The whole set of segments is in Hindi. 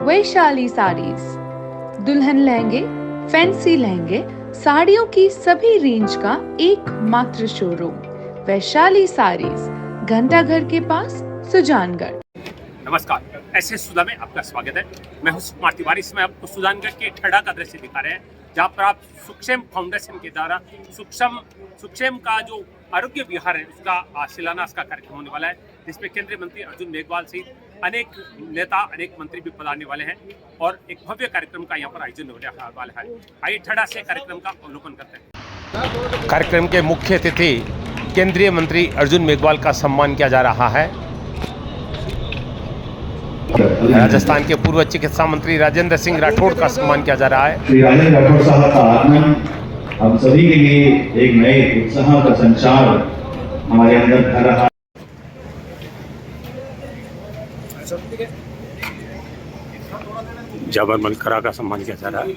वैशाली साड़ीज, दुल्हन लहंगे, फैंसी लहंगे, साड़ियों की सभी रेंज का एकमात्र शोरूम वैशाली साड़ीज, घंटाघर के पास, सुजानगढ़। नमस्कार, ऐसे सुधा में आपका स्वागत है। मैं हूं सुकुमार तिवारी। इसमें आपको सुजानगढ़ के ठड़ा का दृश्य दिखा रहे हैं, जहां पर आप सुक्षेम फाउंडेशन के द्वारा सुक्षेम का जो आरोग्य विहार है उसका शिलान्यास का कार्यक्रम होने वाला है, जिसमें केंद्रीय मंत्री अर्जुन मेघवाल सहित अनेक नेता, अनेक मंत्री भी पधारने वाले हैं और एक भव्य कार्यक्रम का यहाँ पर आयोजन होने वाला है। आइए ठड़ा से कार्यक्रम का अवलोकन करते हैं। कार्यक्रम के मुख्य अतिथि केंद्रीय मंत्री अर्जुन मेघवाल का सम्मान किया जा रहा है। राजस्थान के पूर्व चिकित्सा मंत्री राजेंद्र सिंह राठौड़ का सम्मान किया जा रहा है। श्री राजेंद्र राठौड़ साहब का आगमन हम सभी के लिए एक नए उत्साह का संचार हमारे अंदर भर रहा है। जाबर मलकरा का सम्मान किया जा रहा है।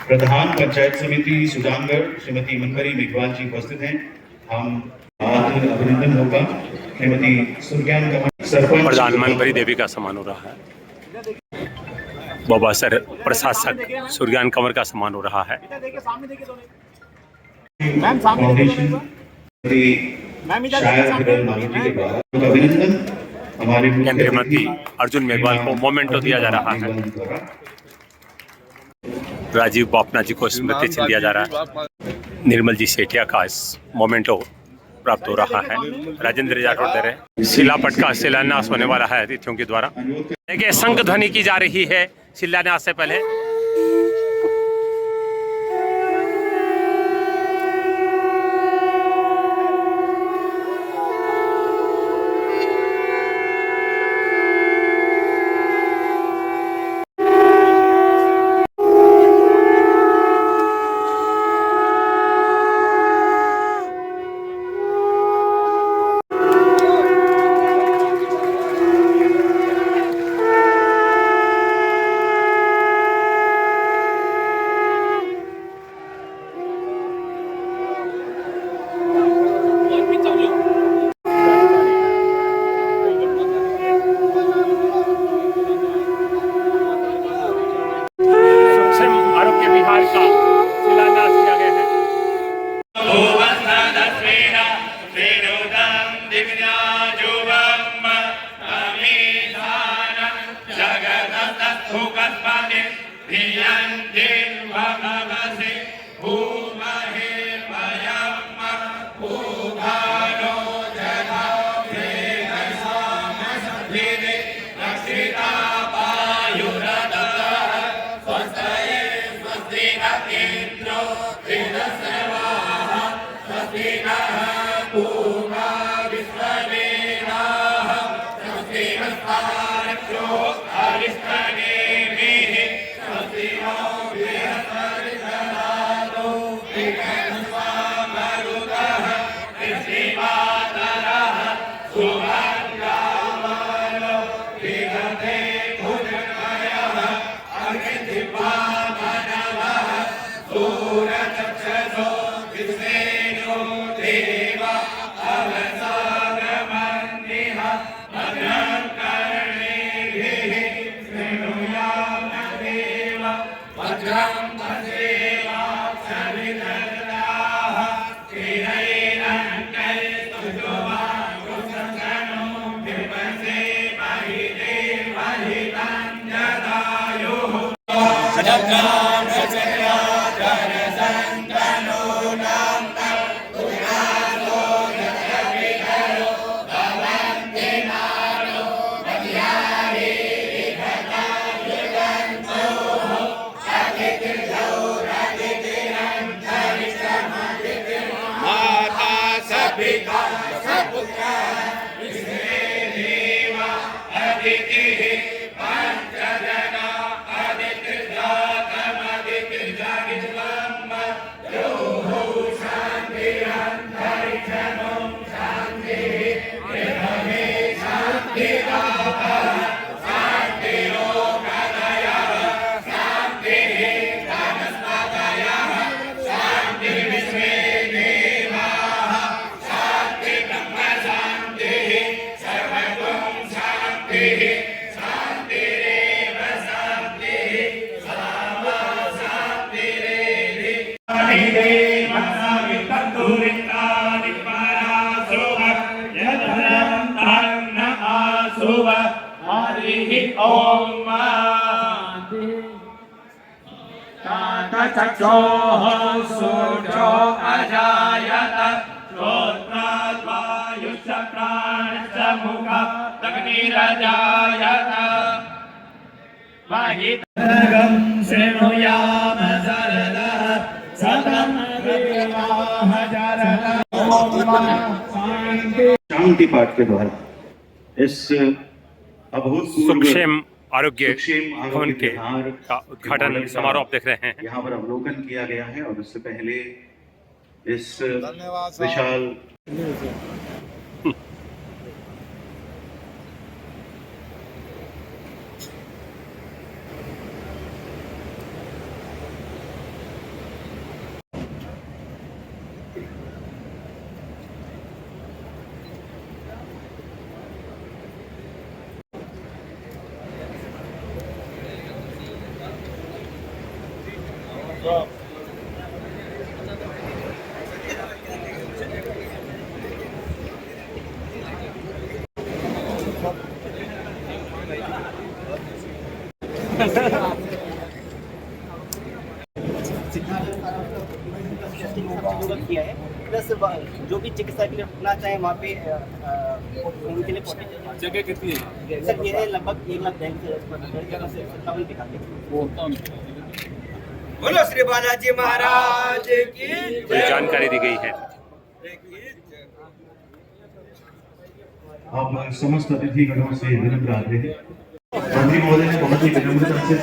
प्रधान पंचायत समिति सुजानगढ़ श्रीमती मनहरी मेघवाल जी उपस्थित हैं। हम अभिनंदन होगा श्रीमती सुरज्ञान सरपंच प्रधानमंत्री देवी का सम्मान हो रहा है। बाबा सर प्रशासक सुरज्ञान कंवर का सम्मान हो रहा है। फाउंडेशन अभिनंदन हमारे केंद्रीय मंत्री अर्जुन मेघवाल को मोमेंटो दिया जा रहा है। राजीव बापना जी को स्मृति चिन्ह दिया जा रहा है। निर्मल जी सेठिया का मोमेंटो प्राप्त हो रहा है। राजेंद्र राठौड़ दे रहे। शिलापट का शिलान्यास होने वाला है अतिथियों के द्वारा। देखिए शंख ध्वनि की जा रही है शिलान्यास से पहले। चक्षोः सूर्यो अजायत श्रोत्राद्वायुश्च प्राणश्च मुखादग्निरजायत महितगं शृणुयाम शरदः सतं देवाः शरदः शांति पाठ के द्वारा इस अभूतपूर्व सुक्षेम आरोग्य सुक्षेम भवन आरोग्य के विहार का उद्घाटन समारोह आप देख रहे हैं। यहाँ पर अवलोकन किया गया है और उससे पहले इस विशाल किया है प्लस जो भी चिकित्सा के लिए रुकना चाहे वहाँ पे उनके लिए जगह कितनी है? सर ये है लगभग 1,57 दिखाते हैं। बोलो श्री बालाजी महाराज की ये जानकारी दी गई है। आप समस्त अतिथिगणों से विनम्र आते हैं। मंत्री महोदय ने बहुत ही विनम्रता से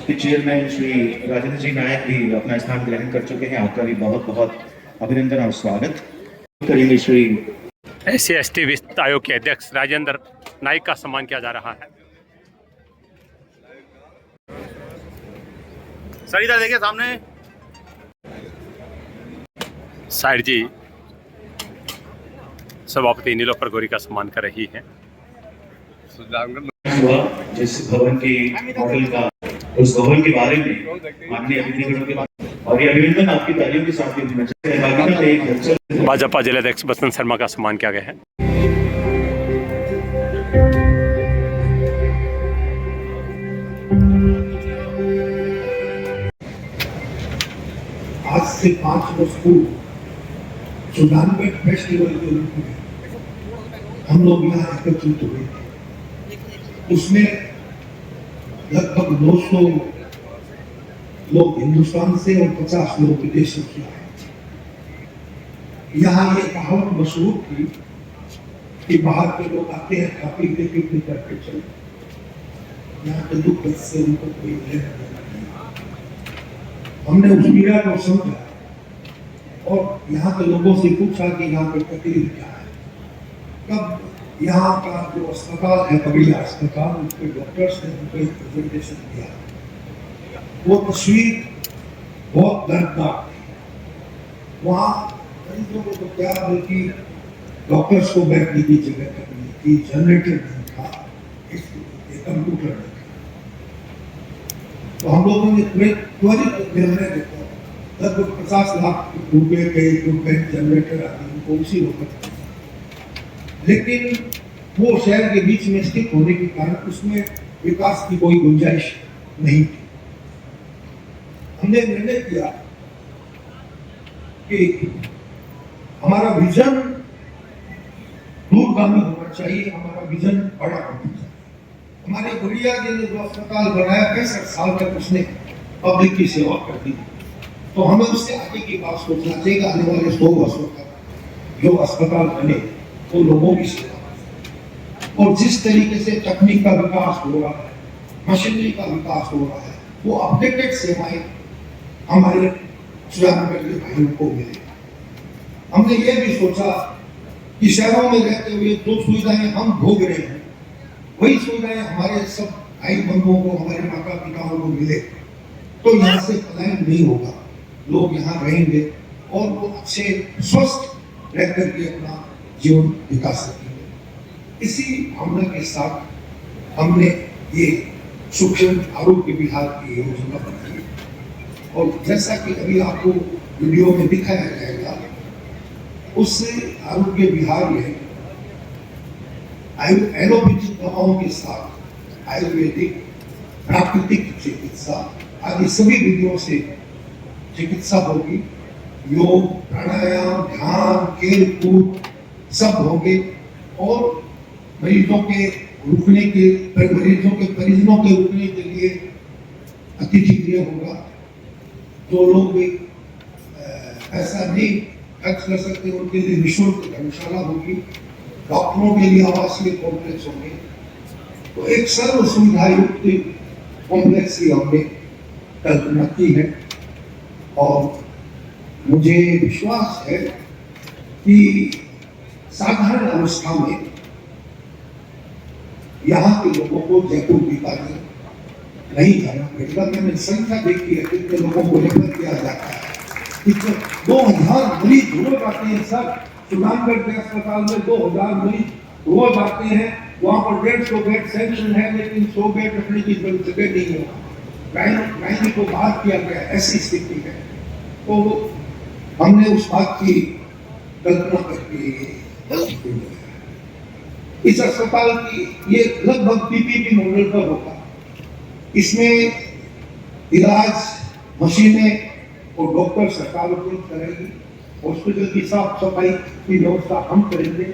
के चेयरमैन श्री राजेंद्र जी नायक भी अपना स्थान ग्रहण कर चुके हैं। आपका भी बहुत बहुत अभिनंदन और स्वागत करेंगे। श्री SC/ST वित्त आयोग के अध्यक्ष राजेंद्र नाइक का सम्मान किया जा रहा है। सर इधर देखिए सामने साइड जी सभापति नीलोफर गौरी का सम्मान कर रही है। जिस भवन के मॉडल का उस भवन के बारे में माननीय अतिथिगणों के और ये अभिनंदन आपकी तालियों के साथ होना चाहिए। भाजपा जिलाध्यक्ष बसंत शर्मा का सम्मान किया गया है। आज से 5 वर्ष पूर्व सुल्तानगढ़ फेस्टिवल के रूप में हम लोग यहाँ एकत्रित हुए थे। उसमें लगभग 200 लोग हिंदुस्तान से और 50 लोग विदेशों से आए। यहाँ ये कहावत मशहूर थी कि बाहर के लोग आते हैं खा पी के पिकनिक करके चले, यहाँ के दुख से उनको कोई लेना देना नहीं। हमने उस पीड़ा को समझा और यहाँ के लोगों से पूछा कि यहाँ पे तकलीफ क्या है। तब यहाँ का जो अस्पताल है कबीला अस्पताल, उसके डॉक्टर्स ने उनको एक प्रेजेंटेशन दिया। वो तस्वीर बहुत दर्दनाक थी। वहाँ मरीजों को तो क्या बल्कि डॉक्टर्स को बैठने की जगह तक नहीं थी, जनरेटर नहीं था, कंप्यूटर नहीं था। तो हम लोगों ने त्वरित निर्णय लेता लगभग 50 लाख रुपए के इक्विपमेंट जनरेटर आदि उनको उसी वक्त, लेकिन वो शहर के बीच में स्थित होने के कारण उसमें विकास की कोई गुंजाइश नहीं थी। हमने निर्णय किया कि हमारा विजन दूरगामी होना चाहिए, हमारा विजन बड़ा होना चाहिए। हमारे गुड़िया जी ने जो अस्पताल बनाया 65 साल तक उसने पब्लिक की सेवा कर दी, तो हमें उससे आगे की बात सोचना चाहिए। आने वाले 100 वर्षों तक जो अस्पताल बने वो लोगों की सेवा, और जिस तरीके से तकनीक का विकास हो रहा है, मशीनरी का विकास हो रहा है, वो अपडेटेड सेवाएं हमारे सुल्तानगढ़ के भाइयों को मिले। हमने ये भी सोचा कि शहरों में रहते हुए जो सुविधाएं हम भोग रहे हैं वही सुविधाएं हमारे सब भाई बंधुओं को, हमारे माता पिताओं को मिले, तो यहाँ से पलायन नहीं होगा, लोग यहाँ रहेंगे और वो अच्छे स्वस्थ रह करके अपना जीवन विकास सकेंगे। इसी भावना के साथ हमने ये सूक्ष्म आरोग्य विहार की योजना बनाई और जैसा कि अभी आपको वीडियो में दिखाया जाएगा, उससे आरोग्य विहार में एलोपैथिक दवाओं के साथ आयुर्वेदिक, प्राकृतिक चिकित्सा आदि सभी विधियों से चिकित्सा होगी। योग, प्राणायाम, ध्यान, खेल कूद सब होंगे और मरीजों के परिजनों के रुकने के लिए अतिथि गृह होगा। जो लोग भी ऐसा नहीं खर्च कर सकते उनके लिए निःशुल्क धर्मशाला होगी। डॉक्टरों के लिए आवासीय कॉम्प्लेक्स होंगे। तो एक सर्व सुविधा युक्त कॉम्प्लेक्स की हमने कल्पना की है और मुझे विश्वास है कि साधारण अवस्था में यहाँ के लोगों को जयपुर बीकानेर नहीं जाना पड़ेगा। मैंने संख्या देखी है कितने लोगों को रेफर किया जाता है। 2000 मरीज रोज आते हैं सर, सुजानगढ़ के अस्पताल में 2000 मरीज रोज आते हैं। वहाँ पर 150 बेड सैंक्शन है लेकिन 100 बेड रखने की जगह नहीं है। लाइन को बाहर किया गया, ऐसी स्थिति है। तो हमने उस बात की कल्पना करके इस अस्पताल की ये लगभग पीपीपी मॉडल पर होगा। इसमें इलाज, मशीनें और डॉक्टर सरकार उपलब्ध करेगी। हॉस्पिटल की साफ सफाई की व्यवस्था हम करेंगे।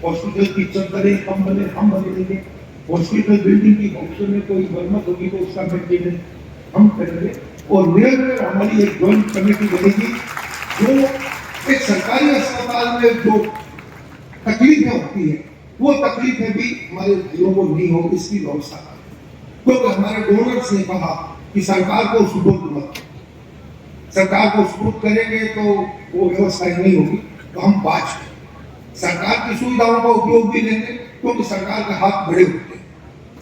हॉस्पिटल की चद्दरें हम बनेंगे। हॉस्पिटल बिल्डिंग की भविष्य में कोई मरम्मत होगी तो उसका मेंटेनेंस हम करेंगे और निरंतर हमारी एक जॉइंट कमेटी बनेगी जो एक सरकारी अस्पताल में जो तकलीफें होती है वो तकलीफें भी हमारे भाइयों को नहीं हो, इसकी व्यवस्था करें। क्योंकि हमारे डोनर्स ने कहा कि सरकार को सुपुर्द मत, सरकार को सुपुर्द करेंगे तो वो व्यवस्था नहीं होगी। तो हम बात सरकार की सुविधाओं का उपयोग भी लेंगे क्योंकि सरकार के हाथ बड़े होते हैं।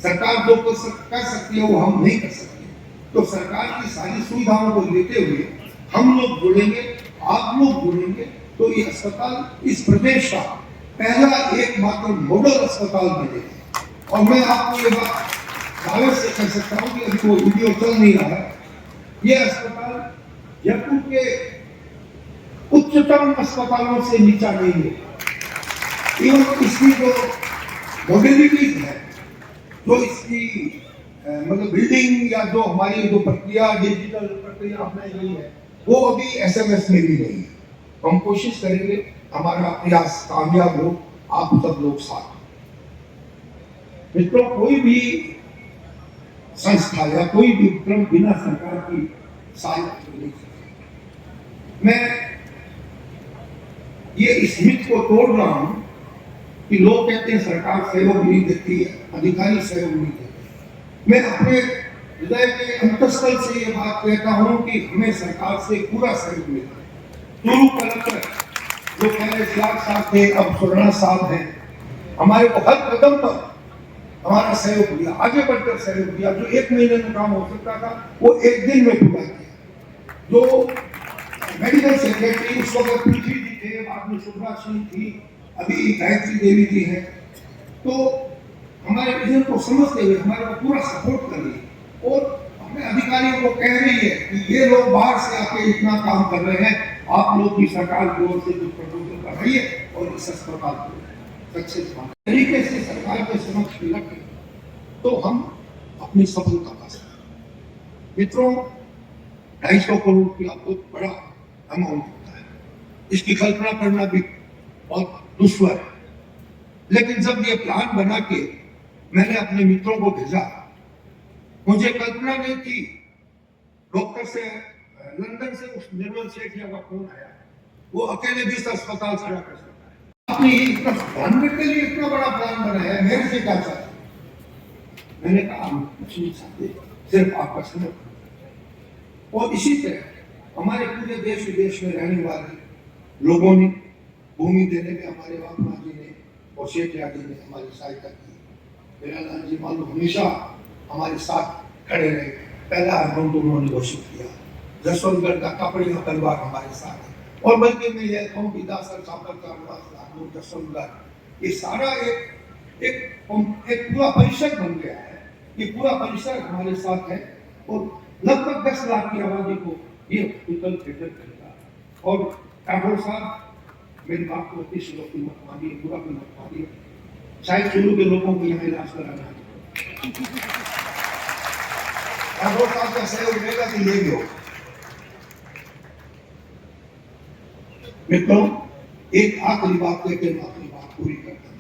सरकार जो कर सकती है वो हम नहीं कर सकते। तो सरकार की सारी सुविधाओं को लेते हुए हम लोग जुड़ेंगे, आप लोग जुड़ेंगे तो ये अस्पताल इस प्रदेश का पहला एकमात्र मॉडल अस्पताल बनेगा। और मैं आपको ये बात दावे से कह सकता हूँ कि अभी वो वीडियो चल नहीं रहा है। ये अस्पताल जयपुर के उच्चतम अस्पतालों से नीचा नहीं है। एवं इसकी जो मॉडलिटीज है, जो इसकी मतलब बिल्डिंग या जो हमारी जो प्रक्रिया, डिजिटल प्रक्रिया अपनाई गई है वो अभी SMS में भी नहीं है। हम कोशिश करेंगे हमारा प्रयास कामयाब हो, आप सब लोग साथ। मित्रों, कोई भी संस्था या कोई भी उपक्रम बिना सरकार की सहायता नहीं सकता। मैं ये इस मिथ को तोड़ रहा हूं कि लोग कहते हैं सरकार सहयोग नहीं देती है, अधिकारी सहयोग नहीं देते। मैं अपने हृदय के अंतस्थल से ये बात कहता हूं कि हमें सरकार से पूरा सहयोग मिला है। गुरु कलेक्टर जो पहले चिराग साहब थे अब सुरना साहब हैं, हमारे को हर कदम पर हमारा सहयोग दिया, आगे बढ़कर सहयोग दिया। जो 1 महीने में काम हो सकता था वो 1 दिन में पूरा किया। जो मेडिकल सेक्रेटरी उस वक्त पृथ्वी जी थे, बाद में शुभ्रा सिंह थी, अभी गायत्री देवी जी है। तो हमारे विजन को समझते हुए हमारे को पूरा सपोर्ट कर रही है और हमें अधिकारियों को कह रही है कि ये लोग बाहर से आके इतना काम कर रहे हैं, आप लोग की सरकार की ओर से कुछ प्रपोजल बढ़ाइए और इस अस्पताल को सक्सेस तरीके से सरकार के समक्ष रखें तो हम अपनी सफलता पा सकते। मित्रों, 250 करोड़ रुपया बहुत बड़ा अमाउंट होता है। इसकी कल्पना करना भी बहुत दुश्वार है। लेकिन जब ये प्लान बना के मैंने अपने मित्रों को भेजा, मुझे कल्पना नहीं थी। डॉक्टर से लंदन से उस निर्मल सेठिया का फोन आया, वो अकेले भी अस्पताल खड़ा कर सकता है। आपने ये इतना जानने के लिए इतना बड़ा प्लान बनाया है, मेरे से क्या चाहते? मैंने कहा हम कुछ नहीं चाहते, सिर्फ आपका समर्थन। और इसी तरह हमारे पूरे देश विदेश में रहने वाले लोगों ने भूमि देने में हमारे बाबा जी ने और सेठिया जी ने हमारी सहायता की। मेरा लाल जी मालूम हमेशा हमारे साथ खड़े रहे। पहला अकाउंट उन्होंने घोषित किया। जसवंतगढ़ का कपड़िया परिवार हमारे साथ है और बल्कि मैं ये कहूँ जसवंतगढ़ ये सारा एक पूरा परिषद बन गया है। ये पूरा परिसर हमारे साथ है और लगभग 10 लाख की आबादी को ये हॉस्पिटल कैटर करता है। और राठौर साहब मेरी बात को इस वक्त मत मानिए, पूरा भी मत मानिए, शायद शुरू के लोगों को यहाँ इलाज कराना है। राठौर साहब का सहयोग रहेगा तो ये भी हो। मित्रों, एक आखिरी बात लेकर अपनी बात पूरी करता हूँ।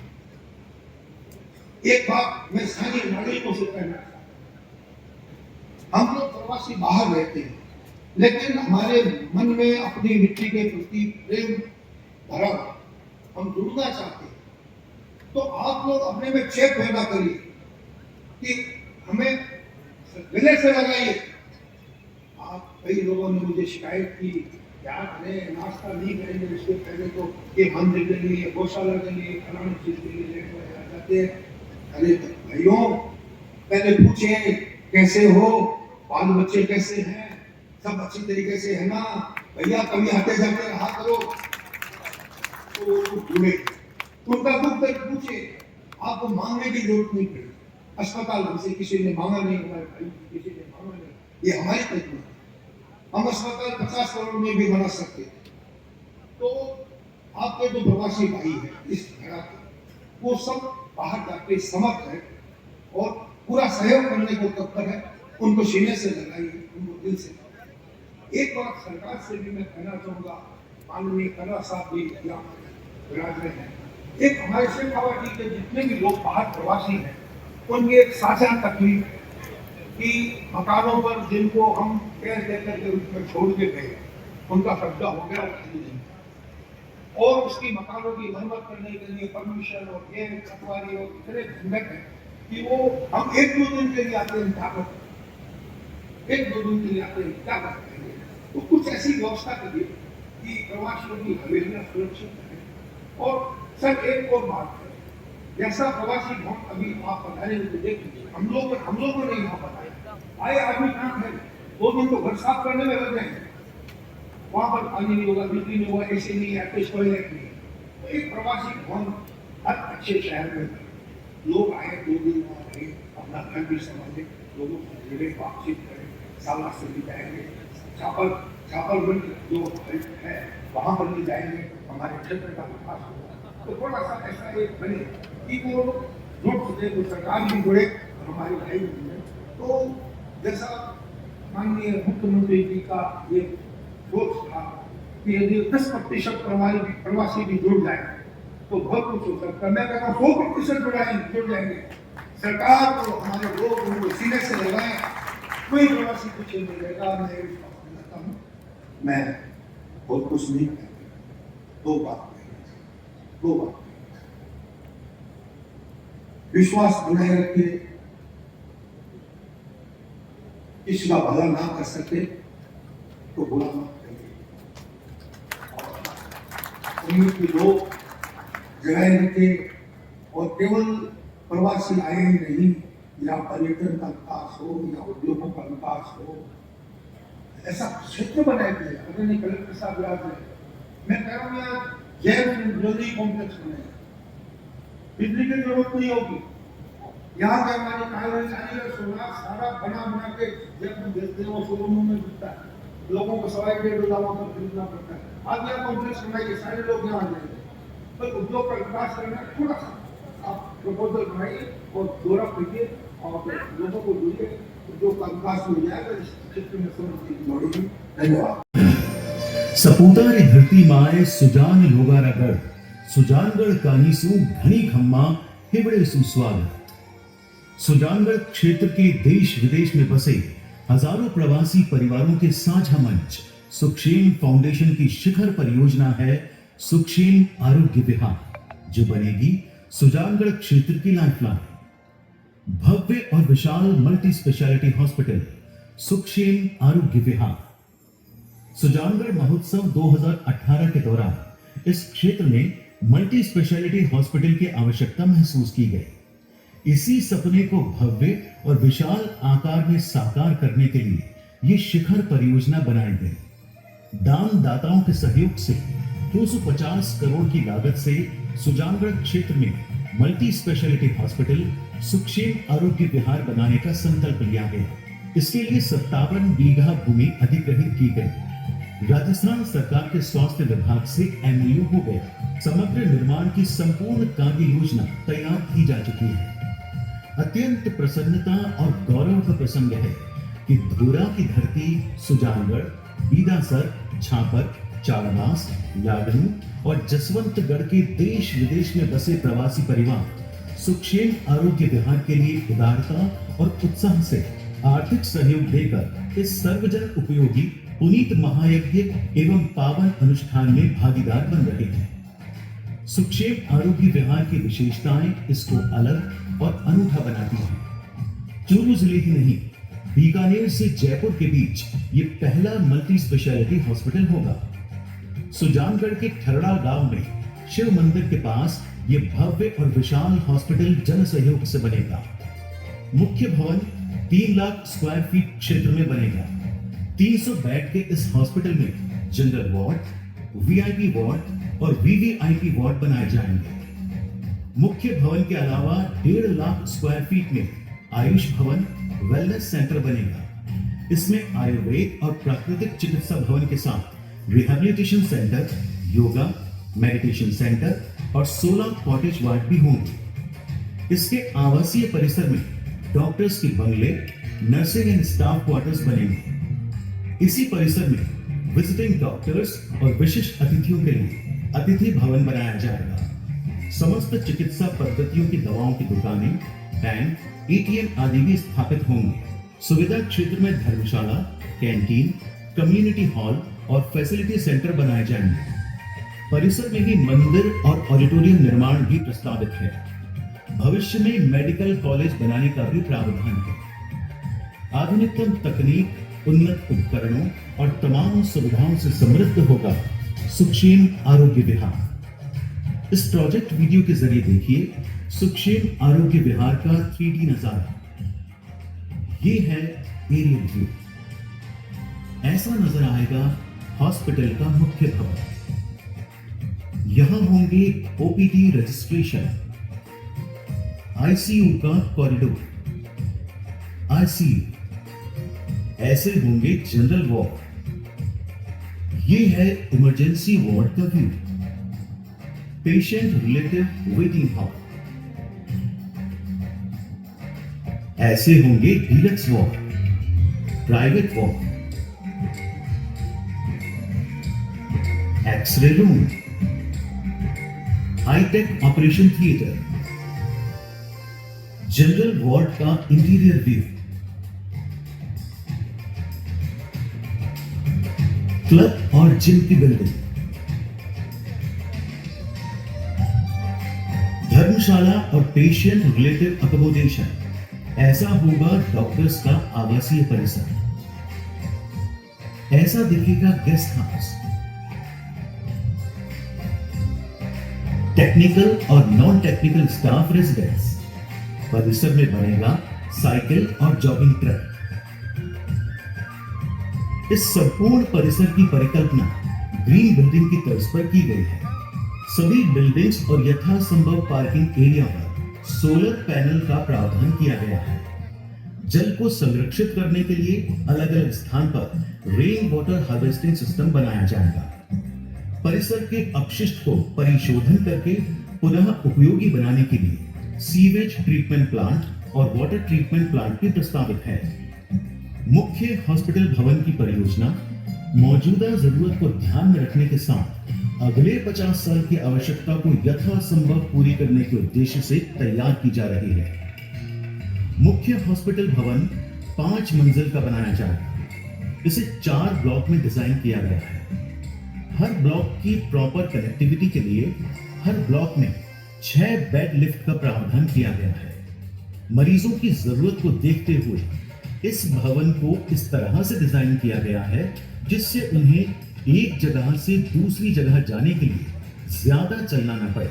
एक बात मैं स्थानीय नागरिकों से कहना चाहता हूं, हम लोग प्रवासी बाहर रहते हैं, लेकिन हमारे मन में अपनी मिट्टी के प्रति प्रेम भरा, हम जुड़ना चाहते हैं, तो आप लोग अपने में चेक पैदा करिए कि हमें गले से लगाइए। आप कई लोगों ने मुझे शिकायत की, यार अरे नाश्ता नहीं करेंगे उसके पहले तो ये मंदिर के लिए, गौशाला के लिए, फलानी चीज के लिए लेट हो जाते हैं। अरे भाइयों, पहले पूछे कैसे हो, बाल बच्चे कैसे हैं, सब अच्छी तरीके से है ना भैया, कभी आते जाते रहा करो। तो जुड़े, उनका दुख दर्द पूछे, आपको मांगने की जरूरत नहीं पड़ी। अस्पताल हमसे किसी ने मांगा नहीं, हमारे भाई किसी ने मांगा नहीं, ये हमारी तकलीफ है। हम अस्पताल 50 करोड़ में भी बना सकते। तो आपके जो प्रवासी भाई है इस तरह के, वो सब बाहर जाके समर्थ है और पूरा सहयोग करने को तत्पर है। उनको सीने से लगाइए, उनको दिल से लगाइए। एक बात सरकार से भी मैं कहना चाहूंगा, माननीय कन्ना साहब भी यहाँ विराज रहे हैं, एक हमारे शेखावाटी के जितने भी लोग बाहर प्रवासी हैं, उनकी एक साझा तकलीफ कि मकानों पर जिनको हम केयर टेकर के रूप में छोड़ के गए, उनका कब्जा हो गया नहीं, और उसकी मकानों की मरम्मत करने के लिए परमिशन और ये पटवारी और इतने झंझट है कि वो हम 1-2 दिन के लिए आते हैं, क्या करते, 1-2 दिन के लिए आते हैं, क्या करते हैं। तो कुछ ऐसी व्यवस्था करिए कि प्रवासियों की हवेलियां सुरक्षित है। और सर एक और बात है, जैसा प्रवासी भवन अभी आप बताने को देख लीजिए, हम लोग को नहीं वहां बताया, आए आदमी कहाँ है, 2 दिन तो घर साफ करने में लग जाएंगे, वहां पर पानी नहीं होगा, बिजली नहीं होगा, ऐसे नहीं है, टॉयलेट नहीं। तो एक प्रवासी भवन हर अच्छे शहर में लोग आए, 2 दिन वहां रहे, अपना घर भी संभाले, लोगों से जुड़े, बातचीत करें, साला से भी जाएंगे, छापर जो है वहां पर भी जाएंगे, हमारे क्षेत्र का विकास होगा। तो थोड़ा सा ऐसा एक बने कि वो जुड़ सके, तो सरकार भी जुड़े और हमारे भाई भी जुड़े। तो जैसा माननीय मुख्यमंत्री जी का ये सोच था कि यदि 10% प्रवासी भी जुड़ जाए तो बहुत कुछ हो सकता है। मैं कहता हूँ 100% जुड़ जाएंगे। सरकार को हमारे लोग उनको सीने से लगाएं, कोई प्रवासी कुछ नहीं रहेगा। मैं बहुत कुछ नहीं कहता, 2 बात, विश्वास बनाए रखिए, किसी का भला ना कर सके तो बुरा मत करिए। उम्मीद की लोग जगाए रखे और केवल प्रवासी आए ही नहीं, या पर्यटन का विकास हो या उद्योगों का विकास हो, ऐसा क्षेत्र बनाए गए। अगर कलेक्टर साहब याद है, मैं कह रहा हूँ यार जैव विरोधी कॉम्प्लेक्स बनाए, बिजली की जरूरत नहीं होगी। यहाँ का हमारे चांदी का सोना सारा बना के जब हम बेचते हैं वो शोरूमों में बिकता है, लोगों को 1.5 लाख पर खरीदना पड़ता है। आज यहाँ कॉम्प्लेक्स बनाइए, सारे लोग यहाँ आ जाएंगे। पर उद्योग का विकास करना थोड़ा सा आप प्रपोजल बनाइए और दौरा करिए और लोगों को जुड़िए, उद्योग का विकास हो जाएगा, इस क्षेत्र में समृद्धि बढ़ेगी। धन्यवाद। सपूता रे धरती माए सुजान लोगारगढ़, सुजानगढ़ कानीसु घनी खम्मा हिबड़े सुस्वागत। सुजानगढ़ क्षेत्र के देश विदेश में बसे हजारों प्रवासी परिवारों के साझा मंच सुक्षेम फाउंडेशन की शिखर परियोजना है सुक्षेम आरोग्य विहार, जो बनेगी सुजानगढ़ क्षेत्र की लाइफलाइन। भव्य और विशाल मल्टी स्पेशलिटी हॉस्पिटल सुक्षेम आरोग्य विहार। सुजानगढ़ महोत्सव 2018 के दौरान इस क्षेत्र में मल्टी स्पेशलिटी हॉस्पिटल की आवश्यकता महसूस की गई। इसी सपने को भव्य और विशाल आकार में साकार करने के लिए ये शिखर परियोजना बनाई गई। दानदाताओं के सहयोग से 250 करोड़ की लागत से सुजानगढ़ क्षेत्र में मल्टी स्पेशलिटी हॉस्पिटल सुक्षेम आरोग्य विहार बनाने का संकल्प लिया गया। इसके लिए 57 बीघा भूमि अधिग्रहित की गई। राजस्थान सरकार के स्वास्थ्य विभाग से MOU हो गया। समग्र निर्माण की संपूर्ण कार्य योजना तैयार की जा चुकी है। अत्यंत प्रसन्नता और गौरव का प्रसंग है कि धोरा की धरती सुजानगढ़, बीदासर, छापर, चारनास, लाडनू और जसवंतगढ़ के देश विदेश में बसे प्रवासी परिवार सुक्षेम आरोग्य विहार के लिए उदारता और उत्साह से आर्थिक सहयोग देकर इस सर्वजन उपयोगी पुनीत महायज्ञ एवं पावन अनुष्ठान में भागीदार बन रहे हैं। सुक्षेम आरोग्य विहार की विशेषताएं इसको अलग और अनूठा बनाती हैं। चूरू जिले ही नहीं, बीकानेर से जयपुर के बीच ये पहला मल्टी स्पेशलिटी हॉस्पिटल होगा। सुजानगढ़ के ठरड़ा गांव में शिव मंदिर के पास ये भव्य और विशाल हॉस्पिटल जन सहयोग से बनेगा। मुख्य भवन 3 लाख स्क्वायर फीट क्षेत्र में बनेगा। 300 बेड के इस हॉस्पिटल में जनरल वार्ड, VIP वार्ड और VVIP वार्ड बनाए जाएंगे। मुख्य भवन के अलावा 1.5 लाख स्क्वायर फीट में आयुष भवन वेलनेस सेंटर बनेगा। इसमें आयुर्वेद और प्राकृतिक चिकित्सा भवन के साथ rehabilitation centre, yoga, meditation centre और 16 कॉटेज वार्ड भी होंगे। इसके आवासीय परिसर में डॉक्टर्स के बंगले, नर्सिंग एंड स्टाफ क्वार्टर्स बनेंगे। इसी परिसर में विजिटिंग डॉक्टर्स और विशिष्ट अतिथियों के लिए अतिथि भवन बनाया जाएगा। समस्त चिकित्सा पद्धतियों की दवाओं की दुकानें, बैंक, ATM आदि भी स्थापित होंगे। सुविधा क्षेत्र में धर्मशाला, कैंटीन, कम्युनिटी हॉल और फैसिलिटी सेंटर बनाए जाएंगे। परिसर में ही मंदिर और ऑडिटोरियम निर्माण भी प्रस्तावित है। भविष्य में मेडिकल कॉलेज बनाने का भी प्रावधान है। आधुनिकतम तकनीक, उन्नत उपकरणों और तमाम सुविधाओं से समृद्ध होगा सुक्षेम आरोग्य विहार। इस प्रोजेक्ट वीडियो के जरिए देखिए सुक्षेम आरोग्य विहार का 3D नजारा। ये है एरियल व्यू। ऐसा नजर आएगा हॉस्पिटल का मुख्य भवन। यहां होंगे OPD रजिस्ट्रेशन, ICU का कॉरिडोर, ICU, ऐसे होंगे जनरल वार्ड। ये है इमरजेंसी वार्ड का view, patient relative waiting hall. ऐसे होंगे deluxe ward, private ward, x-ray room, hi-tech operation theatre, general ward का इंटीरियर व्यू, क्लब और जिम की बिल्डिंग, धर्मशाला और पेशेंट रिलेटिव अकोमोडेशन। ऐसा होगा डॉक्टर्स का आवासीय परिसर। ऐसा दिखेगा गेस्ट हाउस। टेक्निकल और नॉन टेक्निकल स्टाफ रेजिडेंस। परिसर में बनेगा साइकिल और जॉगिंग ट्रैक। इस संपूर्ण परिसर की परिकल्पना ग्रीन बिल्डिंग की तर्ज पर की गई है। सभी बिल्डिंग्स और यथासंभव पार्किंग एरिया पर सोलर पैनल का प्रावधान किया गया है। जल को संरक्षित करने के लिए अलग अलग स्थान पर रेन वाटर हार्वेस्टिंग सिस्टम बनाया जाएगा। परिसर के अपशिष्ट को परिशोधन करके पुनः उपयोगी बनाने के लिए सीवेज ट्रीटमेंट प्लांट और वाटर ट्रीटमेंट प्लांट भी प्रस्तावित है। मुख्य हॉस्पिटल भवन की परियोजना मौजूदा जरूरत को ध्यान में रखने के साथ अगले 50 साल की आवश्यकता को यथासंभव पूरी करने के उद्देश्य से तैयार की जा रही है। मुख्य हॉस्पिटल भवन 5 मंजिल का बनाया जाएगा। इसे 4 ब्लॉक में डिजाइन किया गया है। हर ब्लॉक की प्रॉपर कनेक्टिविटी के लिए हर ब्लॉक में 6 बेड लिफ्ट का प्रावधान किया गया है। मरीजों की जरूरत को देखते हुए इस भवन को इस तरह से डिजाइन किया गया है जिससे उन्हें एक जगह से दूसरी जगह जाने के लिए ज्यादा चलना न पड़े।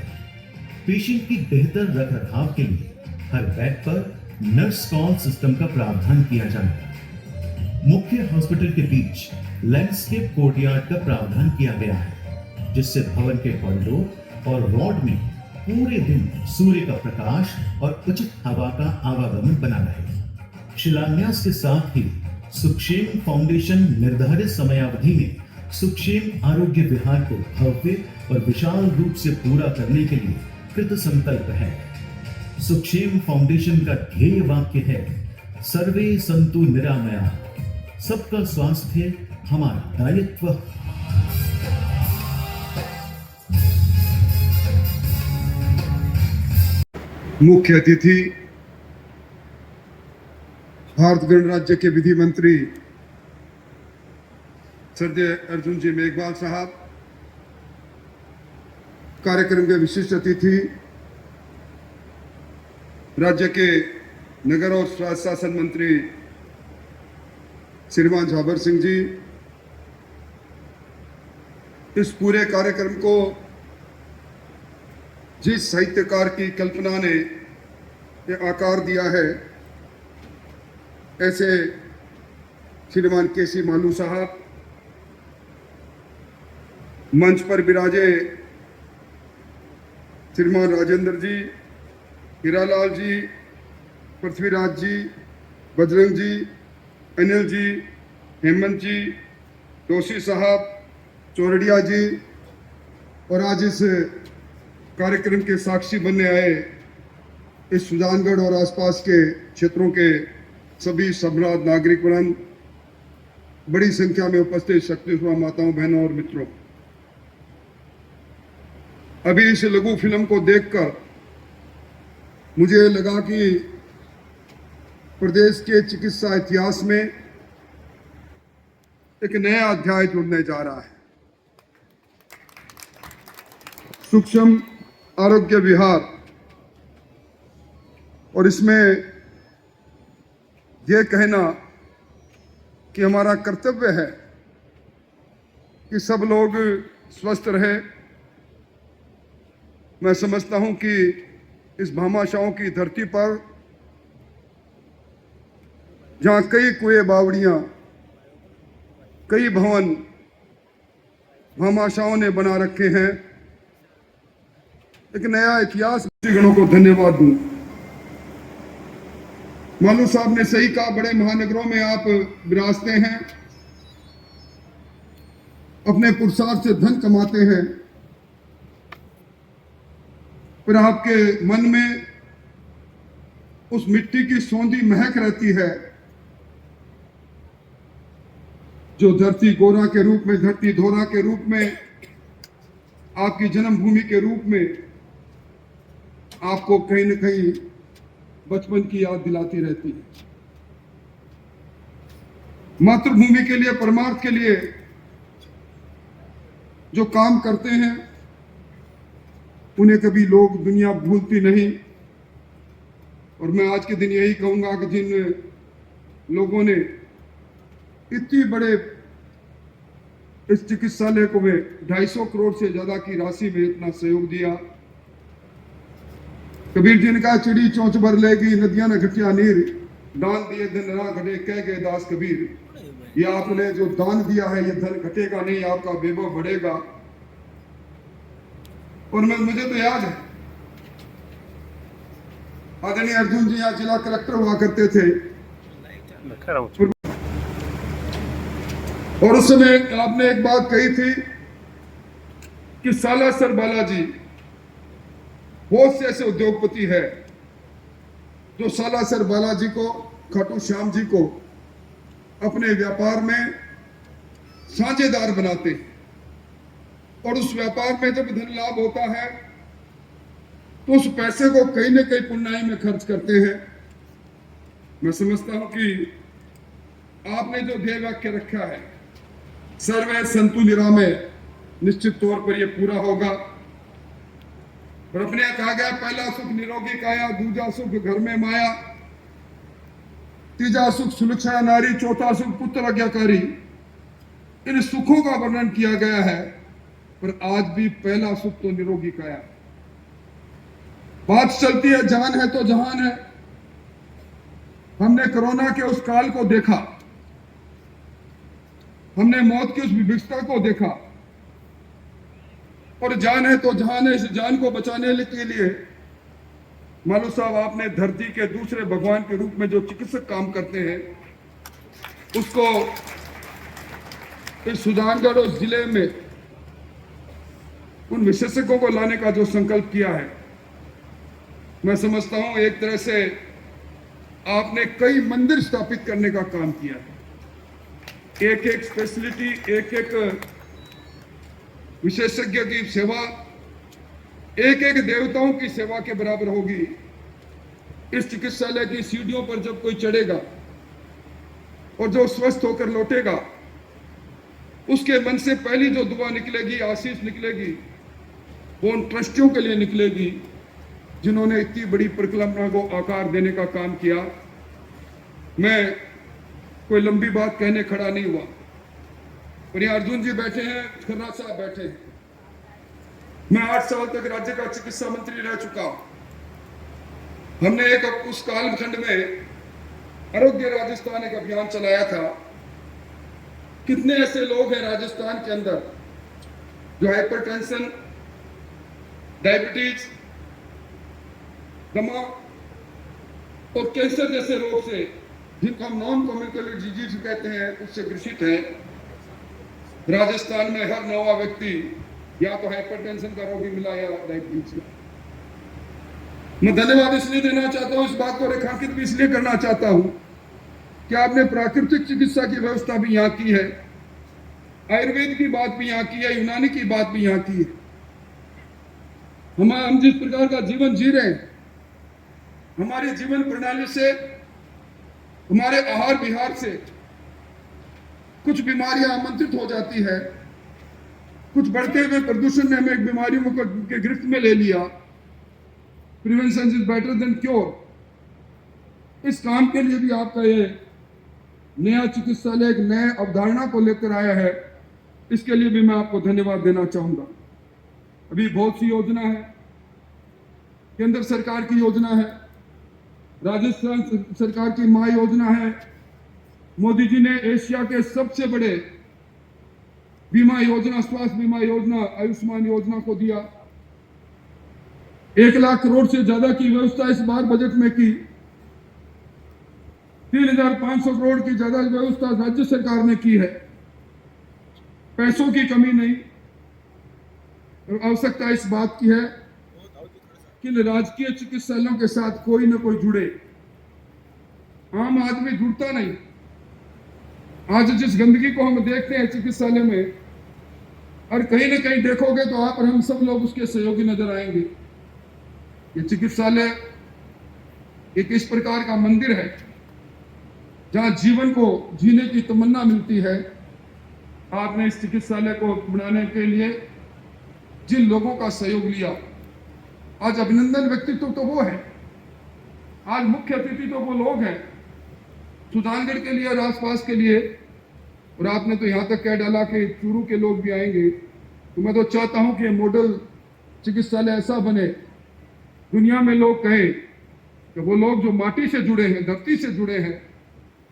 पेशेंट की बेहतर रखरखाव के लिए हर बेड पर नर्स कॉल सिस्टम का प्रावधान किया जाएगा। मुख्य हॉस्पिटल के बीच लैंडस्केप कोर्टयार्ड का प्रावधान किया गया है जिससे भवन के कॉरिडोर और वार्ड में पूरे दिन सूर्य का प्रकाश और उचित हवा का आवागमन बना रहे। शिलान्यास के साथ ही सुक्षेम फाउंडेशन निर्धारित समयावधि में सुक्षेम आरोग्य विहार को भव्य और विशाल रूप से पूरा करने के लिए कृत संकल्प है। सुक्षेम फाउंडेशन का ध्येय वाक्य है सर्वे संतु निरामया, सबका स्वास्थ्य हमारा दायित्व। मुख्य अतिथि भारत गणराज्य के विधि मंत्री श्रद्धेय अर्जुन जी मेघवाल साहब, कार्यक्रम के विशिष्ट अतिथि राज्य के नगर और शासन मंत्री श्रीमान झाबर सिंह जी, इस पूरे कार्यक्रम को जिस साहित्यकार की कल्पना ने ये आकार दिया है, ऐसे श्रीमान केसी मालू साहब, मंच पर विराजे श्रीमान राजेंद्र जी, हीरालाल जी, पृथ्वीराज जी, बजरंग जी, अनिल जी, हेमंत जी, जोशी साहब, चौरडिया जी, और आज इस कार्यक्रम के साक्षी बनने आए इस सुजानगढ़ और आसपास के क्षेत्रों के सभी सम्राट नागरिक वृंद, बड़ी संख्या में उपस्थित शक्तिशाली माताओं, बहनों और मित्रों, अभी इस लघु फिल्म को देखकर मुझे लगा कि प्रदेश के चिकित्सा इतिहास में एक नया अध्याय जुड़ने जा रहा है। सूक्ष्म आरोग्य विहार, और इसमें यह कहना कि हमारा कर्तव्य है कि सब लोग स्वस्थ रहें। मैं समझता हूं कि इस भामाशाहों की धरती पर जहां कई कुएं बावड़ियां, कई भवन भामाशाहों ने बना रखे हैं, एक नया इतिहास गणों को धन्यवाद दूं। मालू साहब ने सही कहा, बड़े महानगरों में आप विराजते हैं, अपने पुरुषार्थ से धन कमाते हैं, फिर आपके मन में उस मिट्टी की सौंधी महक रहती है जो धरती गोरा के रूप में, धरती धोरा के रूप में, आपकी जन्मभूमि के रूप में आपको कहीं न कहीं बचपन की याद दिलाती रहती है। मातृभूमि के लिए, परमार्थ के लिए जो काम करते हैं उन्हें कभी लोग, दुनिया भूलती नहीं। और मैं आज के दिन यही कहूंगा कि जिन लोगों ने इतनी बड़े इस चिकित्सालय को में 250 करोड़ से ज्यादा की राशि में इतना सहयोग दिया, कबीर जी ने कहा चिड़ी चोंच भर लेगी, नदियां न घटिया नीर, दान दिए धन ना घटे, कह गए दास कबीर। ये आपने जो दान दिया है ये धन घटेगा नहीं, आपका वैभव बढ़ेगा। और मुझे तो याद है आदरणीय अर्जुन जी यहाँ जिला कलेक्टर हुआ करते थे, और उस समय आपने एक बात कही थी कि सालासर बालाजी बहुत से ऐसे उद्योगपति है जो सालासर बालाजी को, खाटू श्याम जी को अपने व्यापार में साझेदार बनाते हैं, और उस व्यापार में जब धन लाभ होता है तो उस पैसे को कहीं न कहीं पुण्याई में खर्च करते हैं। मैं समझता हूं कि आपने जो ध्येय वाक्य रखा है, सर्वे संतु निरामय, निश्चित तौर पर यह पूरा होगा। और अपने यहाँ कहा गया, पहला सुख निरोगी काया, दूजा सुख घर में माया, तीजा सुख सुलक्षणा नारी, चौथा सुख पुत्र आज्ञाकारी। इन सुखों का वर्णन किया गया है, पर आज भी पहला सुख तो निरोगी काया। बात चलती है जान है तो जहान है। हमने कोरोना के उस काल को देखा, हमने मौत की उस विभत्सता को देखा, और जान है तो जहान है, इस जान को बचाने के लिए मालू साहब आपने धरती के दूसरे भगवान के रूप में जो चिकित्सक काम करते हैं उसको इस सुजानगढ़ और जिले में उन विशेषज्ञों को लाने का जो संकल्प किया है, मैं समझता हूं एक तरह से आपने कई मंदिर स्थापित करने का काम किया है। एक एक स्पेशलिटी, एक एक विशेषज्ञ की सेवा एक एक देवताओं की सेवा के बराबर होगी। इस चिकित्सालय की सीढ़ियों पर जब कोई चढ़ेगा और जो स्वस्थ होकर लौटेगा, उसके मन से पहली जो दुआ निकलेगी, आशीष निकलेगी, वो उन ट्रस्टियों के लिए निकलेगी जिन्होंने इतनी बड़ी परिकल्पना को आकार देने का काम किया। मैं कोई लंबी बात कहने खड़ा नहीं हुआ, और यहाँ अर्जुन जी बैठे हैं, खन्ना साहब बैठे हैं। मैं 8 साल तक राज्य का चिकित्सा मंत्री रह चुका हूं। हमने एक उस कालखंड में आरोग्य राजस्थान एक अभियान चलाया था। कितने ऐसे लोग हैं राजस्थान के अंदर जो हाइपरटेंशन, डायबिटीज, दमा और कैंसर जैसे रोग से, जिनको हम नॉन कम्युनिकेबल डिजीज कहते हैं, उससे ग्रसित है। राजस्थान में हर 9वां व्यक्ति या तो हाइपरटेंशन का रोगी मिला या डायबिटीज का। मैं धन्यवाद इसलिए देना चाहता हूं, इस बात को रेखांकित भी इसलिए करना चाहता हूं कि आपने प्राकृतिक चिकित्सा की व्यवस्था भी यहाँ की है, आयुर्वेद की बात भी यहाँ की है, यूनानी की बात भी यहाँ की है। हम जिस प्रकार का जीवन जी रहे हैं, हमारे जीवन प्रणाली से, हमारे आहार विहार से कुछ बीमारियां आमंत्रित हो जाती है। कुछ बढ़ते हुए प्रदूषण ने हमें बीमारियों को के गिरफ्त में ले लिया। Prevention is better than cure. इस काम के लिए भी आपका ये नया चिकित्सालय एक नए अवधारणा को लेकर आया है, इसके लिए भी मैं आपको धन्यवाद देना चाहूंगा। अभी बहुत सी योजना है, केंद्र सरकार की योजना है, राजस्थान सरकार की मां योजना है। मोदी जी ने एशिया के सबसे बड़े बीमा योजना, स्वास्थ्य बीमा योजना, आयुष्मान योजना को दिया। 1 लाख करोड़ से ज्यादा की व्यवस्था इस बार बजट में की। 3,500 करोड़ की ज्यादा व्यवस्था राज्य सरकार ने की है। पैसों की कमी नहीं, आवश्यकता इस बात की है कि राजकीय चिकित्सालयों के साथ कोई न कोई जुड़े। आम आदमी जुड़ता नहीं। आज जिस गंदगी को हम देखते हैं चिकित्सालय में, और कहीं ना कहीं देखोगे तो आप और हम सब लोग उसके सहयोगी नजर आएंगे। ये चिकित्सालय एक इस प्रकार का मंदिर है जहां जीवन को जीने की तमन्ना मिलती है। आपने इस चिकित्सालय को बनाने के लिए जिन लोगों का सहयोग लिया, आज अभिनंदन व्यक्तित्व तो वो है, आज मुख्य अतिथि तो वो लोग हैं सुजानगढ़ के लिए और आसपास के लिए। और आपने तो यहाँ तक कह डाला कि चूरू के लोग भी आएंगे। तो मैं तो चाहता हूँ कि मॉडल चिकित्सालय ऐसा बने, दुनिया में लोग कहें कि वो लोग जो माटी से जुड़े हैं, धरती से जुड़े हैं।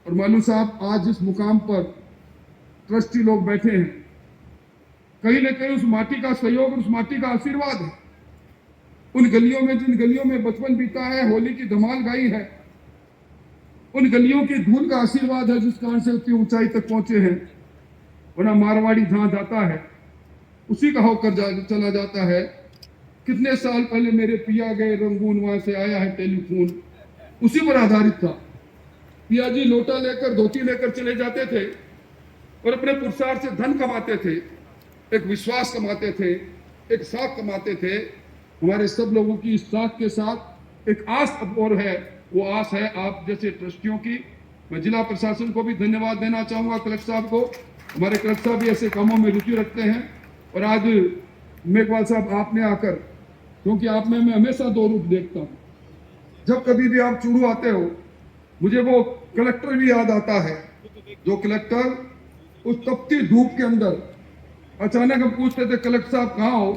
और मालू साहब आज जिस मुकाम पर ट्रस्टी लोग बैठे हैं, कहीं ना कहीं उस माटी का सहयोग, उस माटी का आशीर्वाद है। उन गलियों में, जिन गलियों में बचपन बीता है, होली की धमाल गाई है, उन गलियों की धूल का आशीर्वाद है जिस कारण से उतनी ऊंचाई तक पहुंचे हैं। वरना मारवाड़ी जहां जाता है उसी का होकर चला जाता है। कितने साल पहले मेरे पिया गए रंगून, वहां से आया है टेलीफोन, उसी पर आधारित था। पिया जी लोटा लेकर, धोती लेकर चले जाते थे और अपने पुरुषार्थ से धन कमाते थे, एक विश्वास कमाते थे, एक साख कमाते थे। हमारे सब लोगों की इस साख के साथ एक आस और है, वो आस है आप जैसे ट्रस्टियों की। मैं जिला प्रशासन को भी धन्यवाद देना चाहूंगा, कलेक्टर साहब को। हमारे कलेक्टर साहब भी ऐसे कामों में रुचि रखते हैं। और आज मेघवाल साहब आपने आकर, क्योंकि आप में मैं हमेशा 2 रूप देखता हूँ। जब कभी भी आप चूरू आते हो, मुझे वो कलेक्टर भी याद आता है, जो कलेक्टर उस तपती धूप के अंदर अचानक हम पूछते थे कलेक्टर साहब कहाँ हो,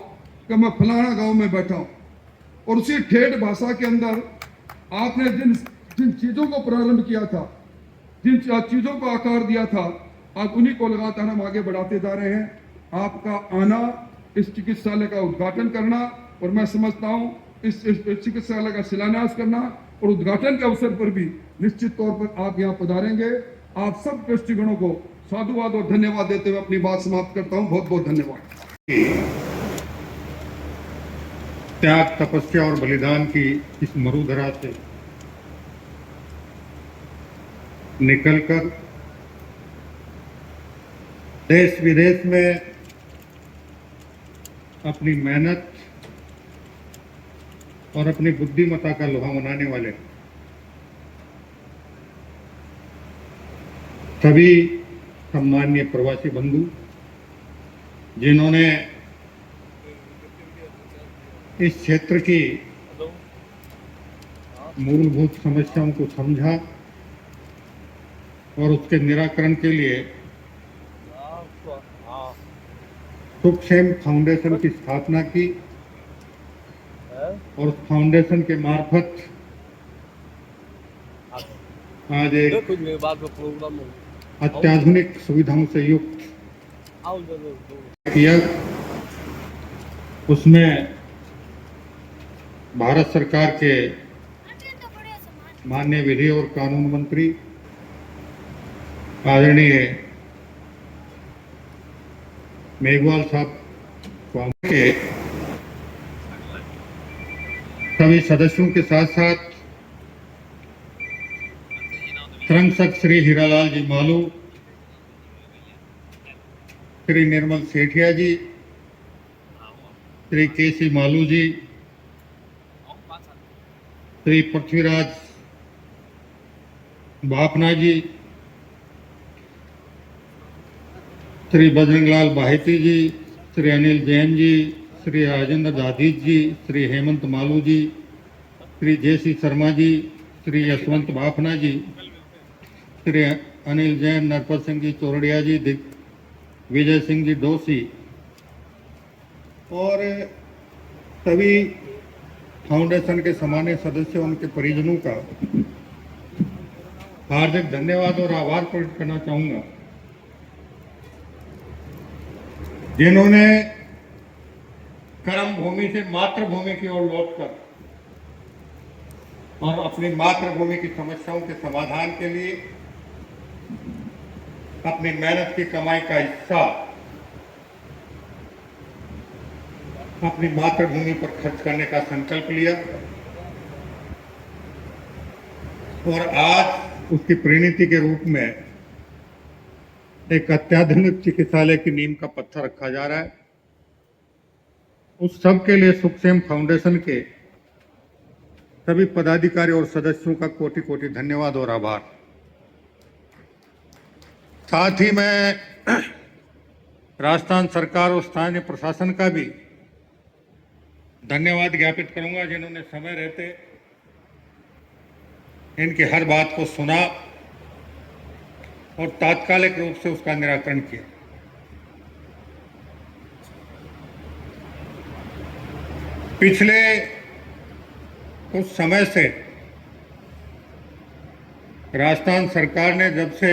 कि मैं फलाना गांव में बैठा हूँ। और उसी ठेठ भाषा के अंदर आपने जिन चीजों को प्रारंभ किया था, जिन चीजों को आकार दिया था, आज उन्हीं को लगातार हम आगे बढ़ाते जा रहे हैं। आपका आना इस चिकित्सालय का उद्घाटन करना और मैं समझता हूं इस चिकित्सालय का शिलान्यास करना और उद्घाटन के अवसर पर भी निश्चित तौर पर आप यहाँ पधारेंगे। आप सब ट्रस्टीगणों को साधुवाद और धन्यवाद देते हुए अपनी बात समाप्त करता हूं। बहुत बहुत धन्यवाद। त्याग, तपस्या और बलिदान की इस मरुधरा से निकलकर देश विदेश में अपनी मेहनत और अपनी बुद्धिमत्ता का लोहा मनाने वाले सभी सम्माननीय प्रवासी बंधु, जिन्होंने इस क्षेत्र की मूलभूत समस्याओं को समझा और उसके निराकरण के लिए सुखसेन फाउंडेशन की स्थापना की और उस फाउंडेशन के मार्फत आज एक अत्याधुनिक सुविधाओं से युक्त किया। उसमें भारत सरकार के माननीय विधि और कानून मंत्री आदरणीय मेघवाल साहब के सभी सदस्यों के साथ साथ संरक्षक श्री हीरालाल जी मालू, श्री निर्मल सेठिया जी, श्री केसी मालू जी, श्री पृथ्वीराज बापना जी, श्री बजरंगलाल बाहेती जी, श्री अनिल जैन जी, श्री राजेंद्र दादीज जी, श्री हेमंत मालू जी, श्री जयसी शर्मा जी, श्री यशवंत बाफना जी, श्री अनिल जैन, नरपत सिंह जी चौरड़िया जी, विजय सिंह जी डोसी और सभी फाउंडेशन के सामान्य सदस्यों, उनके परिजनों का हार्दिक धन्यवाद और आभार प्रकट करना चाहूंगा, जिन्होंने कर्म भूमि से मातृभूमि की ओर लौटकर और अपनी मातृभूमि की समस्याओं के समाधान के लिए अपनी मेहनत की कमाई का हिस्सा अपनी मातृभूमि पर खर्च करने का संकल्प लिया और आज उसकी परिणति के रूप में एक अत्याधुनिक चिकित्सालय की नींव का पत्थर रखा जा रहा है। उस सब के लिए सुखसेन फाउंडेशन के सभी पदाधिकारी और सदस्यों का कोटि कोटि धन्यवाद और आभार। साथ ही मैं राजस्थान सरकार और स्थानीय प्रशासन का भी धन्यवाद ज्ञापित करूंगा, जिन्होंने समय रहते इनकी हर बात को सुना और तात्कालिक रूप से उसका निराकरण किया। पिछले कुछ समय से राजस्थान सरकार ने जब से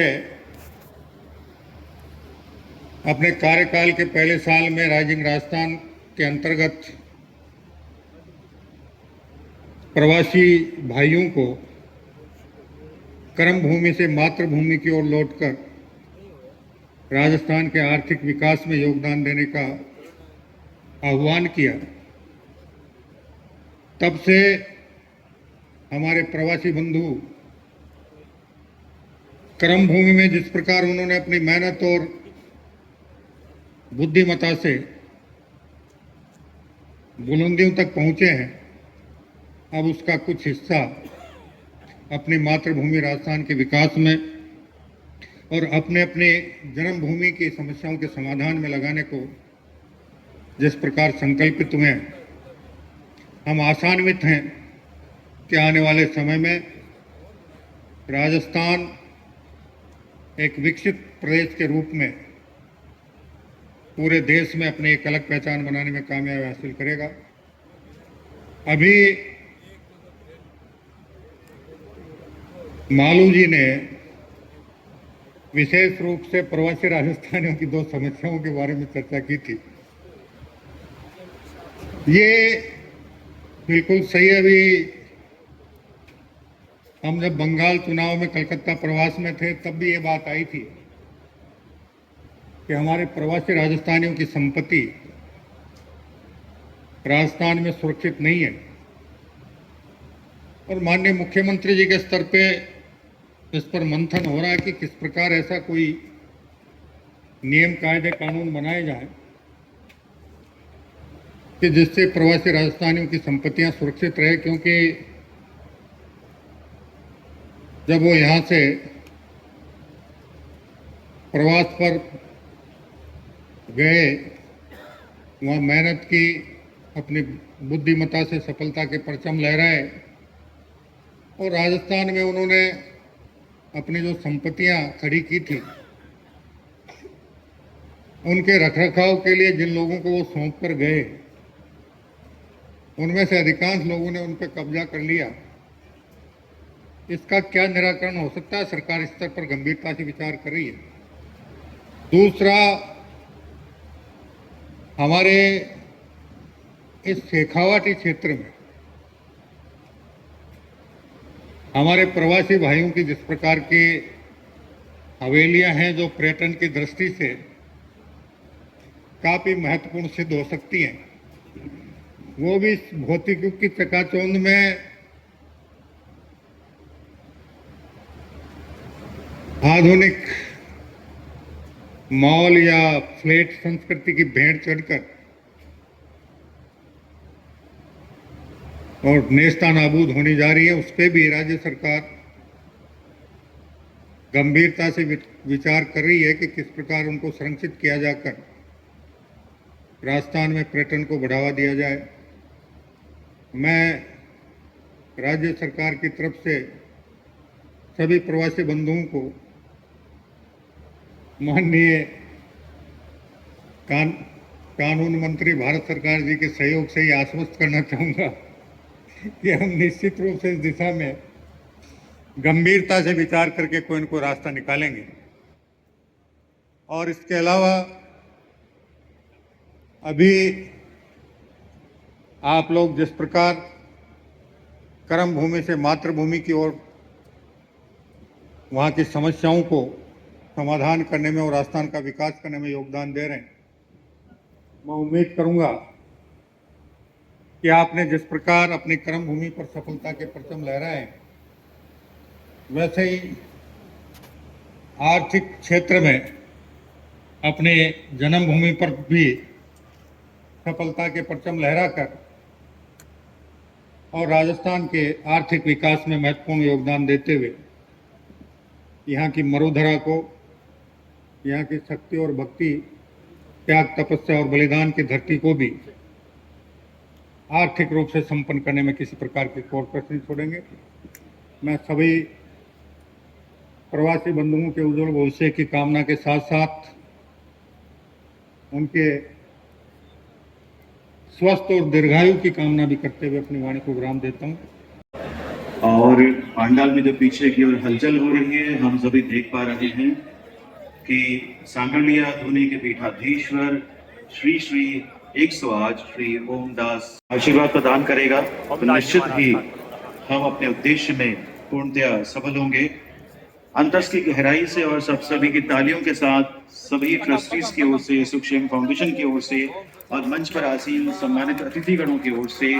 अपने कार्यकाल के पहले साल में राइजिंग राजस्थान के अंतर्गत प्रवासी भाइयों को कर्म भूमि से मातृभूमि की ओर लौटकर राजस्थान के आर्थिक विकास में योगदान देने का आह्वान किया, तब से हमारे प्रवासी बंधु कर्म भूमि में जिस प्रकार उन्होंने अपनी मेहनत और बुद्धिमत्ता से बुलंदियों तक पहुंचे हैं, अब उसका कुछ हिस्सा अपनी मातृभूमि राजस्थान के विकास में और अपने अपने जन्मभूमि की समस्याओं के समाधान में लगाने को जिस प्रकार संकल्पित हुए, हम आशान्वित हैं कि आने वाले समय में राजस्थान एक विकसित प्रदेश के रूप में पूरे देश में अपनी एक अलग पहचान बनाने में कामयाबी हासिल करेगा। अभी मालू जी ने विशेष रूप से प्रवासी राजस्थानियों की दो समस्याओं के बारे में चर्चा की थी। ये बिल्कुल सही है। अभी हम जब बंगाल चुनाव में कलकत्ता प्रवास में थे तब भी ये बात आई थी कि हमारे प्रवासी राजस्थानियों की संपत्ति राजस्थान में सुरक्षित नहीं है, और माननीय मुख्यमंत्री जी के स्तर पे इस पर मंथन हो रहा है कि किस प्रकार ऐसा कोई नियम कायदे कानून बनाए जाए कि जिससे प्रवासी राजस्थानियों की संपत्तियां सुरक्षित रहे। क्योंकि जब वो यहाँ से प्रवास पर गए, वहाँ मेहनत की, अपनी बुद्धिमत्ता से सफलता के परचम लहराए, और राजस्थान में उन्होंने अपनी जो संपत्तियां खड़ी की थी उनके रखरखाव के लिए जिन लोगों को वो सौंप कर गए, उनमें से अधिकांश लोगों ने उन पर कब्जा कर लिया। इसका क्या निराकरण हो सकता है, सरकार स्तर पर गंभीरता से विचार कर रही है। दूसरा, हमारे इस शेखावाटी क्षेत्र में हमारे प्रवासी भाइयों की जिस प्रकार की हवेलियां हैं जो पर्यटन की दृष्टि से काफी महत्वपूर्ण सिद्ध हो सकती हैं, वो भी इस भौतिक युग की चकाचौंध में आधुनिक मॉल या फ्लैट संस्कृति की भेंट चढ़कर और नेस्ता नाबूद होनी जा रही है। उस पर भी राज्य सरकार गंभीरता से विचार कर रही है कि किस प्रकार उनको संरक्षित किया जाकर राजस्थान में पर्यटन को बढ़ावा दिया जाए। मैं राज्य सरकार की तरफ से सभी प्रवासी बंधुओं को माननीय कानून मंत्री भारत सरकार जी के सहयोग से ही आश्वस्त करना चाहूँगा कि हम निश्चित रूप से इस दिशा में गंभीरता से विचार करके कोई न कोई रास्ता निकालेंगे। और इसके अलावा अभी आप लोग जिस प्रकार कर्म भूमि से मातृभूमि की ओर वहाँ की समस्याओं को समाधान करने में और राजस्थान का विकास करने में योगदान दे रहे हैं, मैं उम्मीद करूँगा कि आपने जिस प्रकार अपनी कर्म भूमि पर सफलता के परचम लहराए हैं, वैसे ही आर्थिक क्षेत्र में अपने जन्मभूमि पर भी सफलता के परचम लहराकर और राजस्थान के आर्थिक विकास में महत्वपूर्ण योगदान देते हुए यहाँ की मरुधरा को, यहाँ की शक्ति और भक्ति, त्याग, तपस्या और बलिदान की धरती को भी आर्थिक रूप से संपन्न करने में किसी प्रकार की कोर कसर नहीं छोड़ेंगे। मैं सभी प्रवासी बंधुओं के उज्जवल भविष्य की कामना के साथ साथ उनके स्वस्थ और दीर्घायु की कामना भी करते हुए अपनी वाणी को विराम देता हूँ। और पांडाल में जो पीछे की ओर हलचल हो रही है, हम सभी देख पा रहे हैं कि सांगलिया धुनी के पीठाधीश्वर श्री श्री 108 श्री ओमदास आशीर्वाद प्रदान करेगा, तो निश्चित ही हम अपने उद्देश्य में पूर्णतया सफल होंगे। अंतस की गहराई से और सभी की तालियों के साथ सभी ट्रस्टीज की ओर से, सुखक्षेम फाउंडेशन की ओर से और मंच पर आसीन सम्मानित अतिथिगणों की ओर से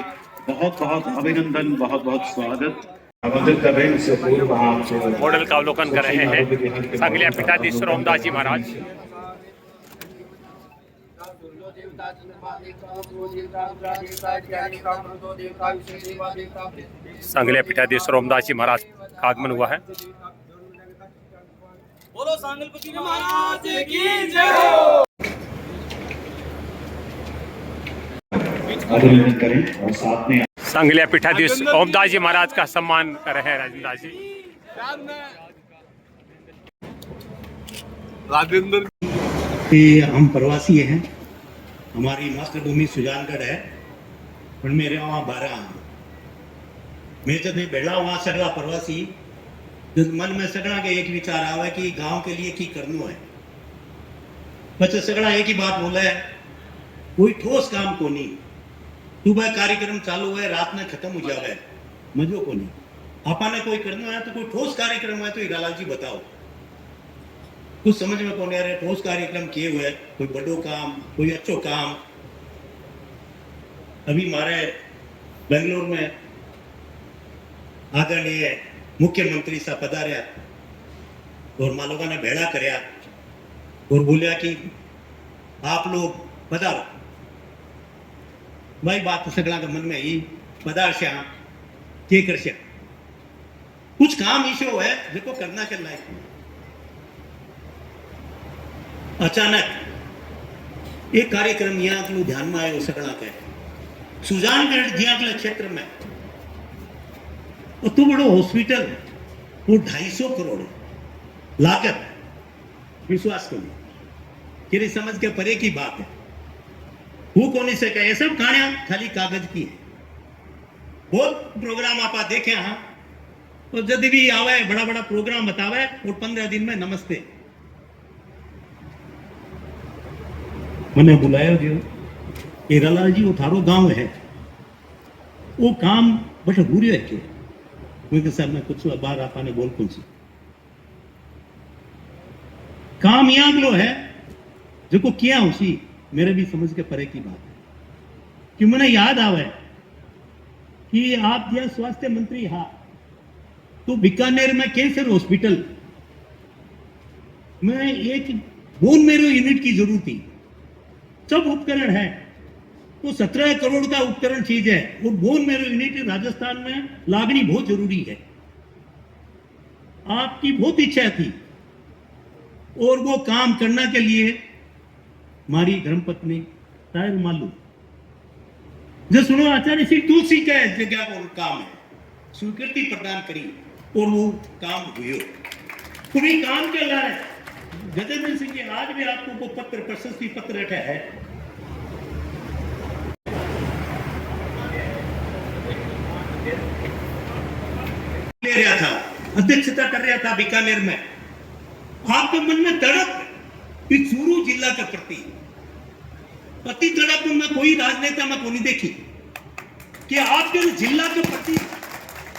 बहुत बहुत अभिनंदन, बहुत बहुत स्वागत। आमंत्रित कर रहे हैं इससे पूर्व आप मॉडल का अवलोकन कर रहे हैं सांगलिया पीठाधीश्वर ओमदास जी महाराज। सांगलिया पीठाधीश्वर ओमदास जी महाराज का आगमन हुआ है। बोलो सांगलपति महाराज की जय हो। अभिनंदन करें और साथ में सांगलिया पीठाधीश ओमदास जी महाराज का सम्मान कर रहे हैं राजेंद्र जी। कि हम प्रवासी हैं, हमारी मातृभूमि सुजानगढ़ है, पर मेरे वहाँ 12 मैं जब बेड़ा वहाँ सगड़ा प्रवासी जो मन में सगड़ा के एक विचार आवे कि गांव के लिए की करनो है। बच्चे सगड़ा एक ही बात बोला है, कोई ठोस काम को नहीं, सुबह कार्यक्रम चालू है, रात में खत्म हो जावे, मजो को नहीं। आपने कोई करना है तो कोई ठोस कार्यक्रम है तो हीरालाल जी बताओ। कुछ समझ में कौन आ रहा है ठोस कार्यक्रम किए हुए, कोई बड़ो काम, कोई अच्छो काम। अभी हमारे बेंगलोर में आदरणीय मुख्यमंत्री साहब पधार्या और मां लोगों ने भेड़ा करया और बोलिया कि आप लोग पधारो। भाई बात तो सगला के मन में ही पधारश्या के करश्या। कुछ काम ईशो है जो करना के लायक। अचानक एक कार्यक्रम यहाँ के ध्यान में आयो सगला के सुजानगढ़ जिया के क्षेत्र में तो बड़ो हॉस्पिटल वो 250 करोड़ लागत, विश्वास करो तेरी समझ के परे की बात है। वो कौन से कहे सब कहानियां खाली कागज की है। बहुत प्रोग्राम आप देखे हाँ, तो जब भी आवे बड़ा बड़ा प्रोग्राम बतावे और 15 दिन में नमस्ते। मैंने बुलाया जो हीरालाल जी वो थारो गांव है, वो काम बस हो रहा है क्यों? क्योंकि सर मैं कुछ बार आपने बोल कौन सी काम यहाँ लो है जो को किया उसी मेरे भी समझ के परे की बात है। कि मैंने याद आवे कि आप दिया स्वास्थ्य मंत्री हा तो बीकानेर में कैंसर हॉस्पिटल में एक बोन मेरो यूनिट की जरूरत थी। सब उपकरण है तो 17 करोड़ का उपकरण चीज है और बोन मेरो यूनिट राजस्थान में लागनी बहुत जरूरी है। आपकी बहुत इच्छा थी और वो काम करने के लिए हमारी धर्मपत्नी तायर मालू जो सुनो आचार्य श्री तुलसी का जगह को काम है स्वीकृति प्रदान करी और वो काम हुई। तुम्हें काम के ला गजेंद्र सिंह जी आज भी आपको वो पत्र प्रशस्ति पत्र रखा है। ले रहा था, अध्यक्षता कर रहा था बीकानेर में। आपके मन में तड़प इस चूरू जिला के प्रति पति तड़प में कोई राजनेता में को नहीं देखी कि आपके जिला के प्रति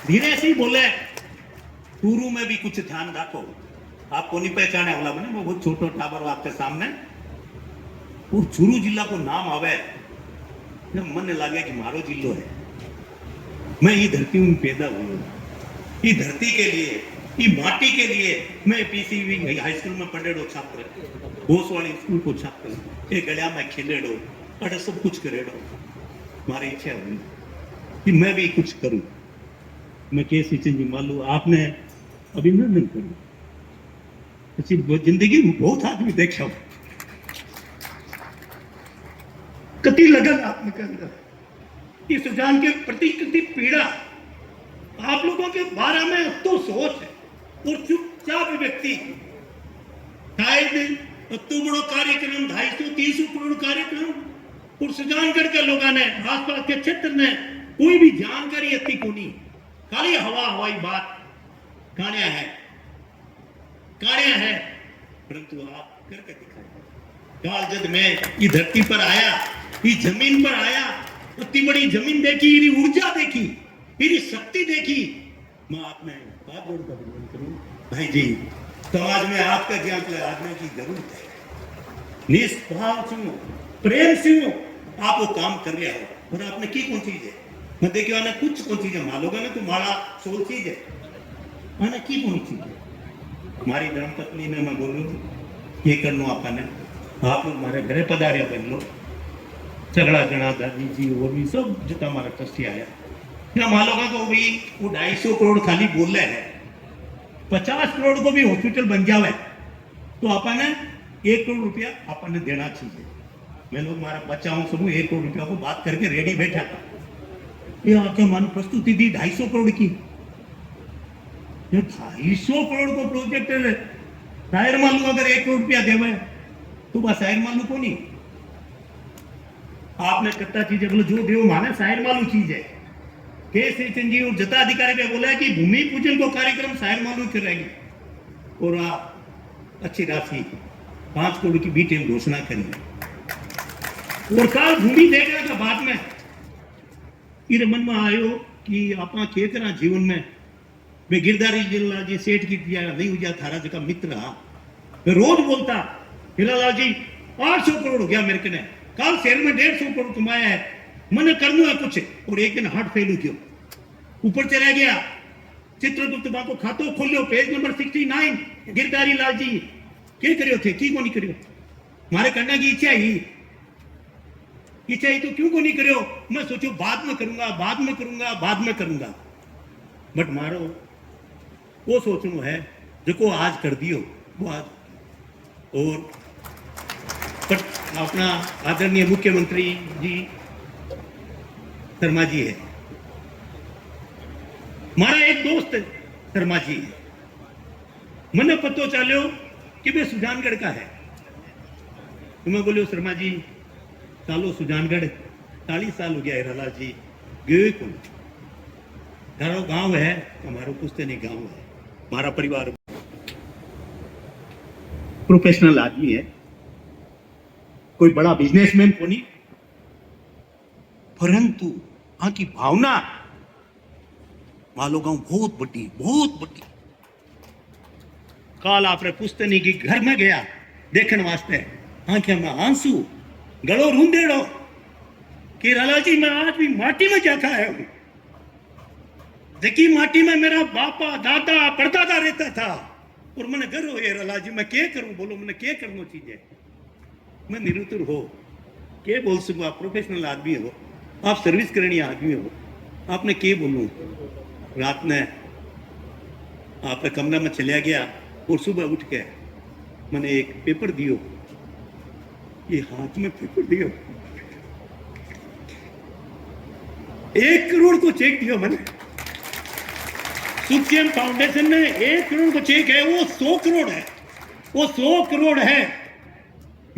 धीरे से ही बोले चूरू में भी कुछ ध्यान रखो। आपको नहीं पहचाने वाला बने वो बहुत छोटो टाबर आपके सामने और चूरू जिला को नाम आवे मन लगे कि मारो जिलो है। मैं ये धरती में पैदा हुई, ये धरती के लिए, ये माटी के लिए मैं पीसीवी हाई स्कूल में पढ़ेड़ो छात्र, घोष वाली स्कूल को छात्र, एक गलिया में खेलेड़ो और सब कुछ करेड़ो। हमारी इच्छा हुई कि मैं भी कुछ करूं। मैं केसी चंद मान लो आपने अभिनंदन करूं। जिंदगी में बहुत आदमी देखा कति लगन आपने कर इस जान के प्रति कति पीड़ा आप लोगों के बारे में तो सोच है और चुपचाप व्यक्ति शायद तो बड़ो कार्यक्रम 250-300 करोड़ कार्यक्रम और सुजानगढ़ के लोगों ने आसपास के क्षेत्र ने कोई भी जानकारी इतनी को नहीं, खाली हवाई बात कानिया है परंतु आप करके दिखाए। काल जब मैं ये धरती पर आया, ये जमीन पर आया, इतनी बड़ी जमीन देखी, ये ऊर्जा देखी, ये शक्ति देखी, मैं आपने बात जोड़ कर विनती करूं भाई जी समाज में आपका ज्ञान आदमी की जरूरत है। निष्भाव से प्रेम से आप वो काम कर रहे हो और आपने की कौन चीज है मैं देखिए ना कुछ कौन चीज है मालोगा ना तो माड़ा सोल चीज है मैंने की कौन चीज है। हमारी धर्मपत्नी ने मैं बोलूँ ये करनो आपने आप लोग हमारे घरे पधारे बन लो झगड़ा जना दादी जी वो भी सब जितना हमारा ट्रस्टी आया ना मालोगा को भी वो 250 करोड़ खाली बोल रहे हैं 50 करोड़ को भी हॉस्पिटल बन जावे तो आपने 1 करोड़ रुपया आपने देना चाहिए। मैं लोग हमारा बच्चाओं सब 1 करोड़ रुपया को बात करके रेडी बैठा था। ये आके मान प्रस्तुति दी 250 करोड़ की, 250 करोड़ को प्रोजेक्ट शायर मालूम अगर 1 करोड़ रुपया देवे तो बस शायर मालूम को नहीं आपने कट्टा चीज बोलो जो देव माने शायर मालूम चीज है। के श्री चंद जी और जता अधिकारी ने बोला कि भूमि पूजन को कार्यक्रम शायर मालूम करेंगे और आप अच्छी राशि 5 करोड़ की बीटी घोषणा करेंगे और काल भूमि देखने के बाद में इरे मन में आयो कि आपा के करा जीवन में मैं गिरधारी जिला जी सेठ की दिया नहीं हुआ थारा जगह मित्र हाँ मैं रोज बोलता हिलालाल जी 800 करोड़ हो गया मेरे कने कल शहर में 150 करोड़ कमाया है मैंने करना है कुछ और एक दिन हार्ट फेल हो गया ऊपर चला गया चित्रगुप्त बा को खातो खोलियो पेज नंबर 69 गिरधारी लाल जी के करियो थे की को नहीं करियो मारे करने की इच्छा ही तो क्यों को नहीं करियो मैं सोचो बाद में करूंगा बट मारो वो सोचनो है जो आज कर दियो वो आज और पर अपना आदरणीय मुख्यमंत्री जी शर्मा जी है मारा एक दोस्त शर्मा जी है मैंने पतो चालो कि वे सुजानगढ़ का है तो मैं बोलियो शर्मा जी चालो सुजानगढ़ 40 साल हो गया हिरालाल जी गए को थारो गांव है हमारो पुश्तैनी गांव है हमारा परिवार प्रोफेशनल आदमी है कोई बड़ा बिजनेसमैन को नहीं परंतु वहां की भावना मालो गांव बहुत बड़ी काल आपने पुश्तैनी की घर में गया देखने वास्ते आंखें में आंसू गलो रूंदेड़ो कि लाला जी मैं आज भी माटी में जाता है जकी माटी में मेरा बापा दादा परदादा रहता था और मैंने घर हो ये लाला जी मैं क्या करूं बोलो मैंने क्या करना चाहिए मैं निरुतर हो के बोल सकूं आप प्रोफेशनल आदमी हो आप सर्विस करनी आदमी हो आपने के बोलूं रात में आपने कमरा में चलिया गया और सुबह उठ के मैंने एक पेपर दियो ये हाथ में पेपर दियो 1 करोड़ को चेक दियो मैंने सुखचैन फाउंडेशन में 1 करोड़ को चेक है वो 100 करोड़ है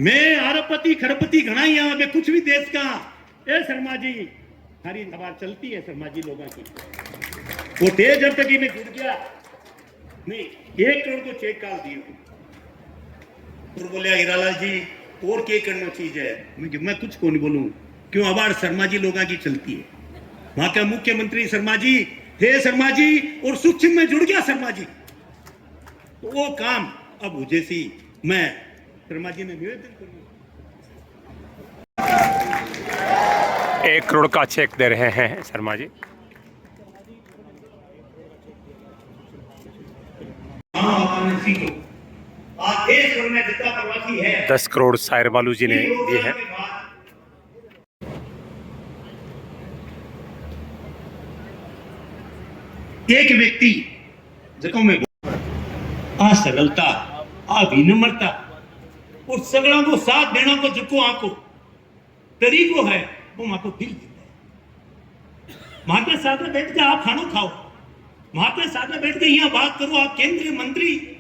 मैं अरबपति खरबपति घना ही मैं कुछ भी देश का ए शर्मा जी हमारी आवाज चलती है शर्मा जी लोगों की वो तेज जब तक ही मैं जुड़ गया नहीं 1 करोड़ को चेक काल दियो और बोले हिरालाल जी और क्या करना चीज है मैं कुछ को नहीं बोलूं क्यों आवाज शर्मा जी लोगों की चलती है वहां का मुख्यमंत्री शर्मा जी थे शर्मा जी और सूक्ष्म में जुड़ गया शर्मा जी तो वो काम अब हो जैसी मैं शर्मा जी ने निवेदन करूंगा 1 करोड़ का चेक दे रहे हैं शर्मा जी। आज देश भर में जितना प्रवासी है 10 करोड़ सायर बालू जी ने दिए हैं। एक व्यक्ति जगह में आ सरलता आ विनम्रता और सगड़ा को साथ देना को जको आको तरीको है वो मां को दिल देता है मां के साथ बैठ के आप खाना खाओ मां के साथ बैठ के यहाँ बात करो आप केंद्रीय मंत्री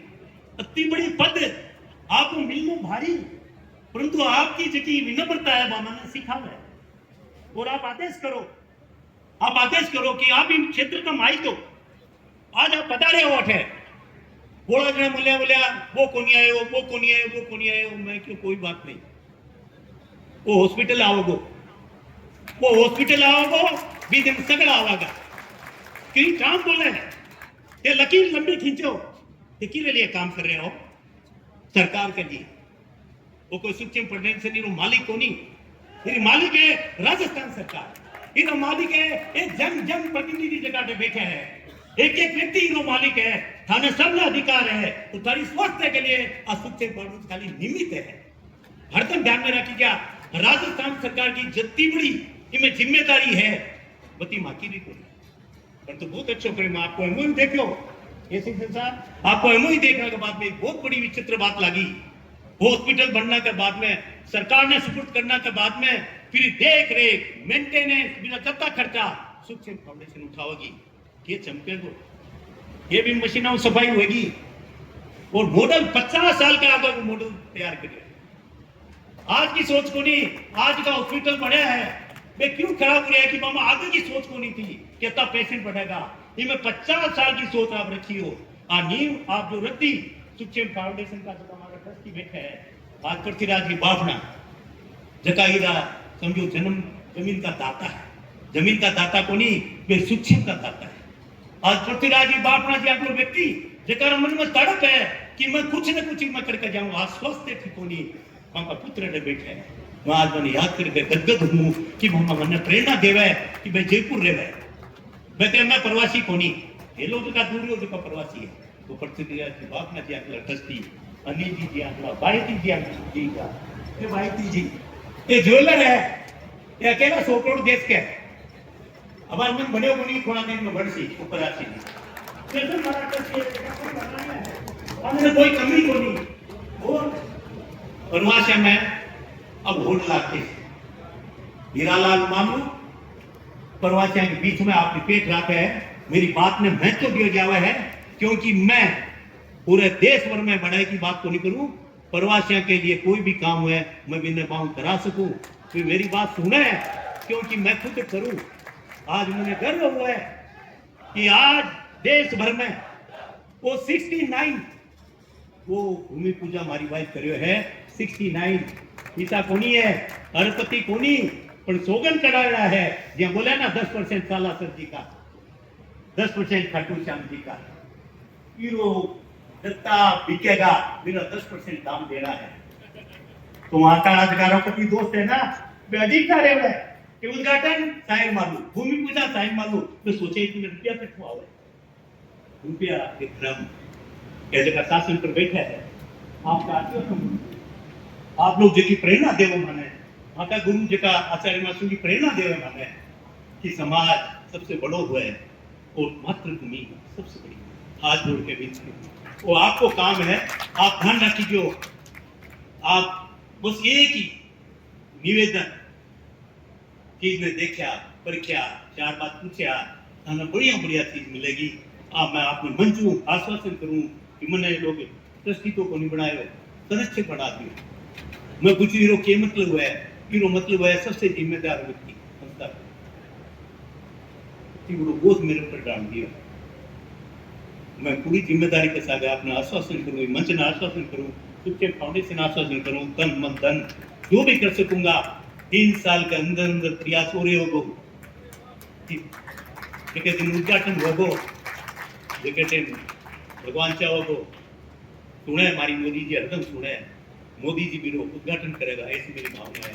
इतनी बड़ी पद आपको मिलने भारी परंतु आपकी जकी विनम्रता है बाबा ने सिखावा है और आप आदेश करो कि आप इन क्षेत्र का माई तो आज आप बता रहे हो है बोला जने बोलिया वो कोनी आए मैं क्यों कोई बात नहीं वो हॉस्पिटल आओगो भी दिन सगड़ा आवागा कि काम बोले ये लकीर लंबी खींचो के लिए काम कर रहे हो सरकार के लिए वो कोई सूक्ष्म फाउंडेशन मालिक को नहीं मेरी मालिक है राजस्थान सरकार इनो मालिक है एक जन प्रतिनिधि जगह पे बैठे हैं एक व्यक्ति इनो मालिक है थाने सब अधिकार है तो तारी स्वास्थ्य के लिए सूक्ष्म फाउंडेशन खाली निमित्त है हरदम ध्यान में रखिएगा राजस्थान सरकार की जितनी बड़ी इनमें जिम्मेदारी है बती माँ की भी कोई पर तो बहुत अच्छा करे मैं आपको एमओ देखो ऐसे संसार आपको एमओ देखने के बाद में बहुत बड़ी विचित्र बात लगी हॉस्पिटल बनने के बाद में सरकार ने सपोर्ट करने के बाद में फिर देख रेख मेंटेनेंस बिना कत्ता खर्चा सूक्ष्म फाउंडेशन उठाओगी ये चमकेगा ये भी मशीनों सफाई होगी और मॉडल 50 साल का आगे वो मॉडल तैयार करेगा आज की सोच को नहीं आज का हॉस्पिटल बढ़ा है वे क्यों खराब रहा है कि मामा आगे की सोच को नहीं थी कितना पेशेंट बढ़ेगा इनमें 50 साल की सोच आप रखी हो नींव आप जो रखी सूक्ष्म फाउंडेशन का जो हमारा ट्रस्टी बैठा है आज पृथ्वीराज की बाफना जका हीरा समझो जन्म जमीन का दाता है जमीन का दाता कोनी वे सुक्षेम का दाता है। आज पृथ्वीराज जी बापना जी आकलो व्यक्ति जेकर मन में तड़प है कि मैं कुछ न कुछ मैं करके जाऊं, आज स्वस्थ है कोनी मां पुत्र ने बैठे है। मैं आज मैंने याद करके गदगद हूं कि मामा मन प्रेरणा देवे कि मैं जयपुर रहवे। मैं प्रवासी कोनी, ये लोग का दूर जो का प्रवासी है तो पृथ्वीराज जी बापना जी आकला ट्रस्टी अनिल जी आकला बायती जी जी का ये बायती जी ये ज्वेलर है, ये अकेला 100 करोड़ देश के है। हमारे मन बने को नहीं थोड़ा दिन में बढ़ सी ऊपर आसी हमने कोई कमी को नहीं। और वहां से मैं अब वोट लाते हीरालाल मामू प्रवासियों के बीच में आपने पेट रखा है। मेरी बात ने महत्व दिया जावा है क्योंकि मैं पूरे देश भर में बढ़ाई की बात को नहीं करूं। प्रवासियों के लिए कोई भी काम हुए मैं बिना बाउंड करा सकूं तो मेरी बात सुने क्योंकि मैं खुद करूं। आज मुझे गर्व हुआ है कि आज देश भर में वो 69 वो भूमि पूजा हमारी वाइफ करियो है। 69 पिता कोनी है, अरपति कोनी पर सोगन कराया है। जो बोले ना 10% सालासर जी का, 10% खाटू श्याम जी का, हीरो दत्ता बिकेगा, मेरा 10% दाम देना है। तो वहां का अधिकारों को भी दोस्त है ना, वे अधिकार है कि उद्घाटन साइन मालू, भूमि पूजा साइन मालू। तो सोचे इतने रुपया कितना आवे, रुपया के क्रम कैसे का शासन पर बैठा है। आपका आप लोग जो की प्रेरणा देव माने, माता गुरु जी का आचार्य मासू की प्रेरणा देव माने कि समाज सबसे बड़ो हुआ है और मातृभूमि सबसे बड़ी हाथ जोड़ के बीच में वो आपको काम है। आप ध्यान रखिए, आप बस एक ही निवेदन चीज में देखा परख्या 4 बात पूछा हमें बढ़िया बढ़िया चीज मिलेगी। मैं आपने मंजू आश्वासन करूं कि मैंने लोग ट्रस्टी को नहीं बनाए संरक्षक बना दियो। मैं कुछ हीरो के मतलब है, हीरो मतलब है सबसे जिम्मेदार व्यक्ति संस्था को बोझ मेरे ऊपर डाल दिया। मैं पूरी जिम्मेदारी के साथ अपना आश्वासन करूँ, मंच ने आश्वासन करूँ, सुखचैन फाउंडेशन आश्वासन करूँ, तन मन धन जो भी कर सकूंगा 3 साल के अंदर अंदर प्रयास हो रहे होगो दिन उद्घाटन होगो, भगवान चाहोगो सुने हमारी मोदी जी हरदम सुने, मोदी जी भी उद्घाटन करेगा ऐसी मेरी भावना है।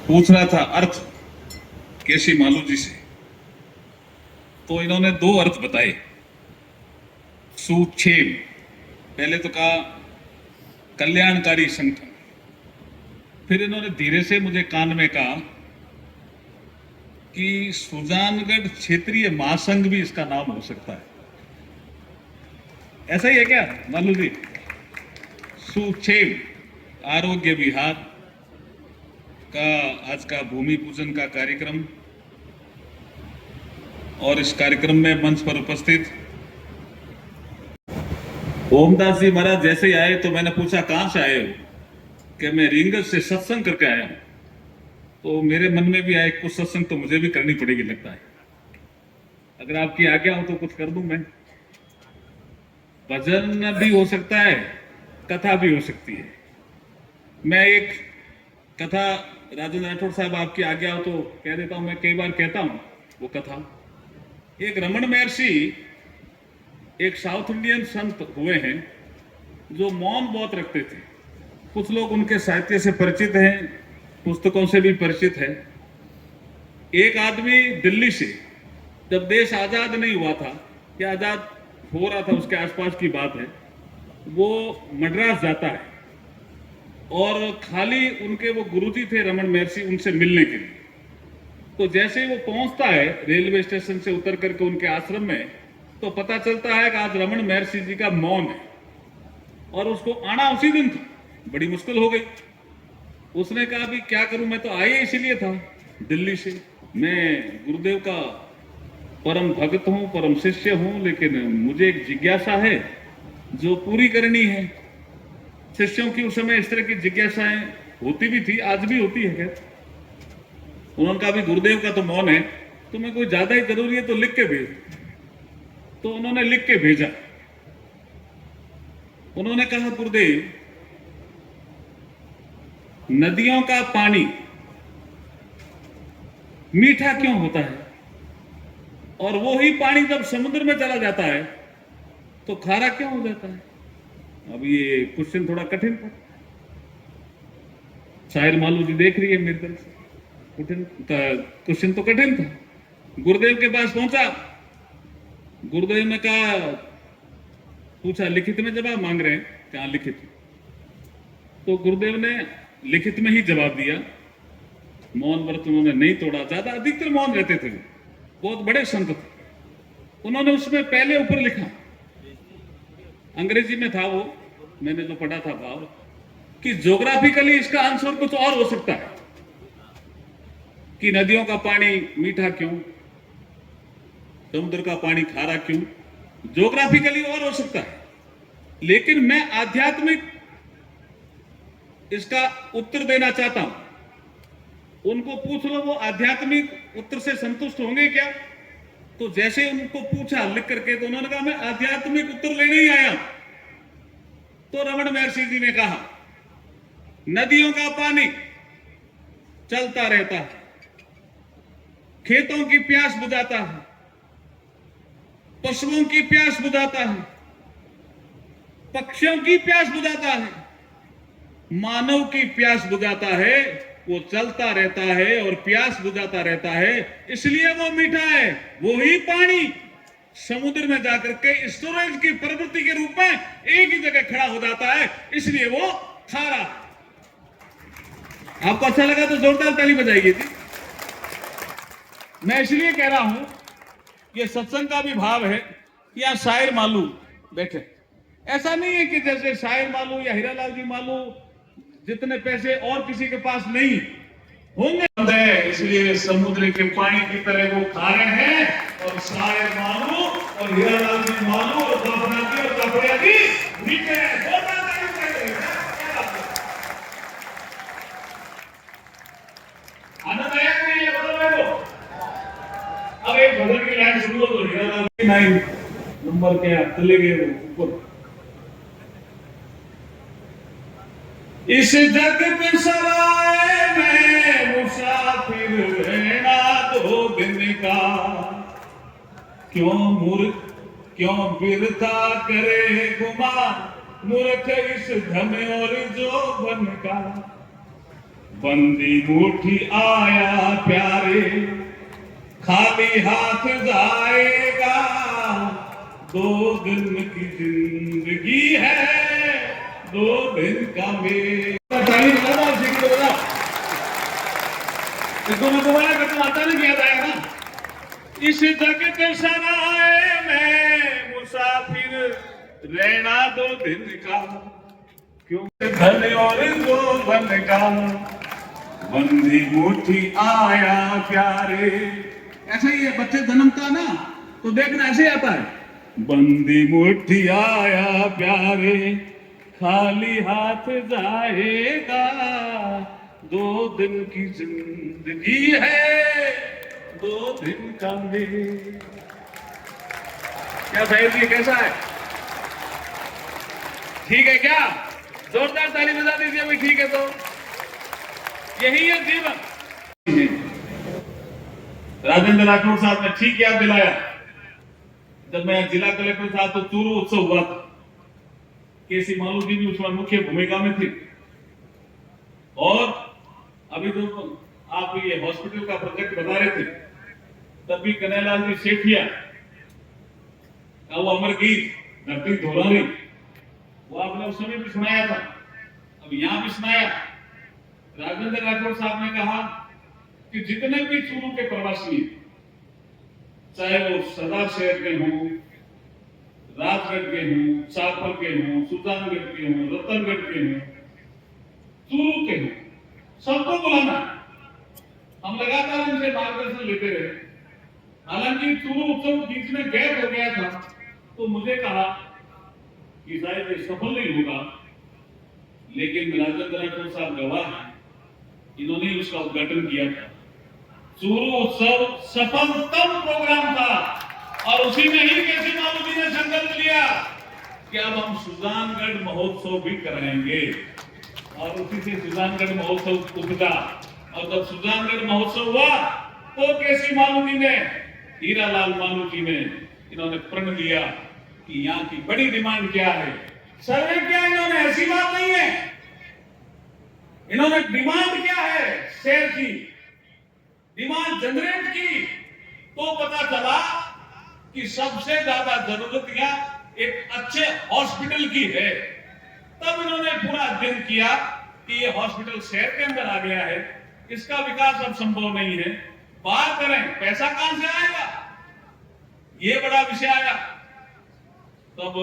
पूछ रहा था अर्थ केसी मालू जी से, तो इन्होंने 2 अर्थ बताए। सुक्षेम, पहले तो कहा कल्याणकारी संगठन, फिर इन्होंने धीरे से मुझे कान में कहा कि सुजानगढ़ क्षेत्रीय महासंघ भी इसका नाम हो सकता है। ऐसा ही है क्या मालू जी? सुक्षेम आरोग्य विहार का आज का भूमि पूजन का कार्यक्रम, और इस कार्यक्रम में मंच पर उपस्थित ओमदास जी महाराज जैसे ही आए तो मैंने पूछा कहां से आए हो, कि मैं रींगत से सत्संग करके आया हूं। तो मेरे मन में भी आए कुछ सत्संग तो मुझे भी करनी पड़ेगी लगता है, अगर आपकी आज्ञा हो तो कुछ कर दूं मैं। भजन भी हो सकता है, कथा भी हो सकती है। मैं एक कथा राजेंद्र राठौड़ साहब आपकी आज्ञा हो तो कह देता हूं, मैं कई बार कहता हूं वो कथा। एक रमन महर्षि एक साउथ इंडियन संत हुए हैं जो मौन बहुत रखते थे। कुछ लोग उनके साहित्य से परिचित हैं, पुस्तकों से भी परिचित है। एक आदमी दिल्ली से, जब देश आजाद नहीं हुआ था या आजाद हो रहा था उसके आसपास की बात है, वो मद्रास जाता है और खाली उनके वो गुरुजी थे रमन महर्षि, उनसे मिलने के लिए। तो जैसे ही वो पहुंचता है रेलवे स्टेशन से उतर करके उनके आश्रम में, तो पता चलता है कि आज रमन महर्षि जी का मौन है और उसको आना उसी दिन था। बड़ी मुश्किल हो गई। उसने कहा भी क्या करूं, मैं तो आया इसीलिए था दिल्ली से, मैं गुरुदेव का परम भक्त हूं, परम शिष्य हूं, लेकिन मुझे एक जिज्ञासा है जो पूरी करनी है। शिष्यों की उस समय इस तरह की जिज्ञासाएं होती भी थी, आज भी होती है। क्या उन्होंने कहा भी गुरुदेव का तो मौन है, तुम्हें कोई ज्यादा ही जरूरी है तो लिख के भेज। तो उन्होंने लिख के भेजा। उन्होंने कहा गुरुदेव, नदियों का पानी मीठा क्यों होता है, और वो ही पानी जब समुद्र में चला जाता है तो खारा क्यों हो जाता है? अब ये क्वेश्चन थोड़ा कठिन था। शायर मालू जी देख रही है मेरी तरफ से, क्वेश्चन तो कठिन था। गुरुदेव के पास पहुंचा, गुरुदेव ने कहा, पूछा लिखित में जवाब मांग रहे हैं, कहा लिखित। तो गुरुदेव ने लिखित में ही जवाब दिया। मौन व्रत उन्होंने नहीं तोड़ा, ज्यादा अधिकतर मौन रहते थे, बहुत बड़े संत थे। उन्होंने उसमें पहले ऊपर लिखा, अंग्रेजी में था वो, मैंने जो पढ़ा था भाव, कि ज्योग्राफिकली इसका आंसर कुछ और हो सकता है कि नदियों का पानी मीठा क्यों, समुद्र का पानी खारा क्यों, ज्योग्राफिकली और हो सकता है। लेकिन मैं आध्यात्मिक इसका उत्तर देना चाहता हूं। उनको पूछ लो, वो आध्यात्मिक उत्तर से संतुष्ट होंगे क्या? तो जैसे उनको पूछा लिख करके, तो उन्होंने कहा मैं आध्यात्मिक उत्तर लेने ही आया। तो रमण महर्षि जी ने कहा, नदियों का पानी चलता रहता है, खेतों की प्यास बुझाता है, पशुओं की प्यास बुझाता है, पक्षियों की प्यास बुझाता है, मानव की प्यास बुझाता है। वो चलता रहता है और प्यास बुझाता रहता है, इसलिए वो मीठा है। वो ही पानी समुद्र में जाकर के स्टोरेज की प्रवृत्ति के रूप में एक ही जगह खड़ा हो जाता है, इसलिए वो खारा। आपको अच्छा लगा तो जोरदार ताली बजाइए जी। मैं इसलिए कह रहा हूं, ये सत्संग का भी भाव है। या शायर मालू बैठे, ऐसा नहीं है कि जैसे शायर मालू या हीरालाल जी मालू जितने पैसे और किसी के पास नहीं होंगे, इसलिए समुद्र के पानी की तरह वो खारे हैं। और शायर मालू और हीरालाल जी मालू और बाबरा जी और बाबरिया जी मीठे हैं। आनंद आया नहीं? ये बदल रहे हो। अब एक भजन की लाइन सुन लो तो हीरालाल जी 9 नंबर के चले गए ऊपर। इस जग में सराय में मुसाफिर रहना 2 दिन का, क्यों बिरता करे गुमान मूर्ख इस धन और जोबन का। बंदी मुट्ठी आया प्यारे, खाली हाथ जाएगा, 2 दिन की जिंदगी है, 2 दिन का इसको मैं दोबारा करता आता नहीं किया जाएगा ना। इस जगत सराय में मुसाफिर रहना 2 दिन का, क्यों धन और जोबन का। बंदी मुट्ठी आया प्यारे, ऐसा ही है। बच्चे जन्मता ना तो देखना ऐसे आता है, बंदी मुट्ठी आया प्यारे, खाली हाथ जाएगा, 2 दिन की जिंदगी है, 2 दिन का मेल। क्या साहिब जी कैसा है? ठीक है क्या? जोरदार ताली बजा दीजिए अभी। ठीक है, तो यही है जीवन। राजेंद्र राठौर साहब ने ठीक याद दिलाया, जब मैं जिला कलेक्टर था तो चूरू उत्सव हुआ था। केसी मालू जी भी उसमें मुख्य भूमिका में थे। और अभी तो आप ये हॉस्पिटल का प्रोजेक्ट बता रहे थे, तब भी कन्हैयालाल जी सेठिया का वो अमर गीत धरती धोलावी, वो आपने उस समय भी सुनाया था, अब यहां भी सुनाया। राजेंद्र राठौर साहब ने कहा कि जितने भी चूरू के प्रवासी, चाहे वो सरदार शहर के हों, राजगढ़ के हों, चापर के हों, सुल्तानगढ़ के हों, रतनगढ़ के हों, चूरू के हों, सबको बुलाना। हम लगातार इनसे मार्गदर्शन लेते रहे। हालांकि चूरू उत्सव बीच में गैप हो गया था, तो मुझे कहा कि शायद ये सफल नहीं होगा, लेकिन राजेंद्र राठौर साहब गवाह हैं, इन्होंने उसका उद्घाटन किया था। चूरू उत्सव सफलतम प्रोग्राम था और उसी में ही केसी मालू जी ने संकल्प लिया कि अब हम सुजानगढ़ महोत्सव भी कराएंगे, और उसी से सुजानगढ़ महोत्सव उपजा। और जब सुजानगढ़ महोत्सव हुआ तो केसी मालू जी ने, हीरालाल मालू जी ने, इन्होंने प्रण लिया कि यहाँ की बड़ी डिमांड क्या है। सर्वे किया इन्होंने, ऐसी बात नहीं है। इन्होंने डिमांड क्या है शहर की, डिमांड जनरेट की, तो पता चला कि सबसे ज्यादा जरूरत यहाँ एक अच्छे हॉस्पिटल की है। तब इन्होंने पूरा अध्ययन किया कि ये हॉस्पिटल शहर के अंदर आ गया है, इसका विकास अब संभव नहीं है, बाहर करें, पैसा कहां से आएगा, ये बड़ा विषय आया। तब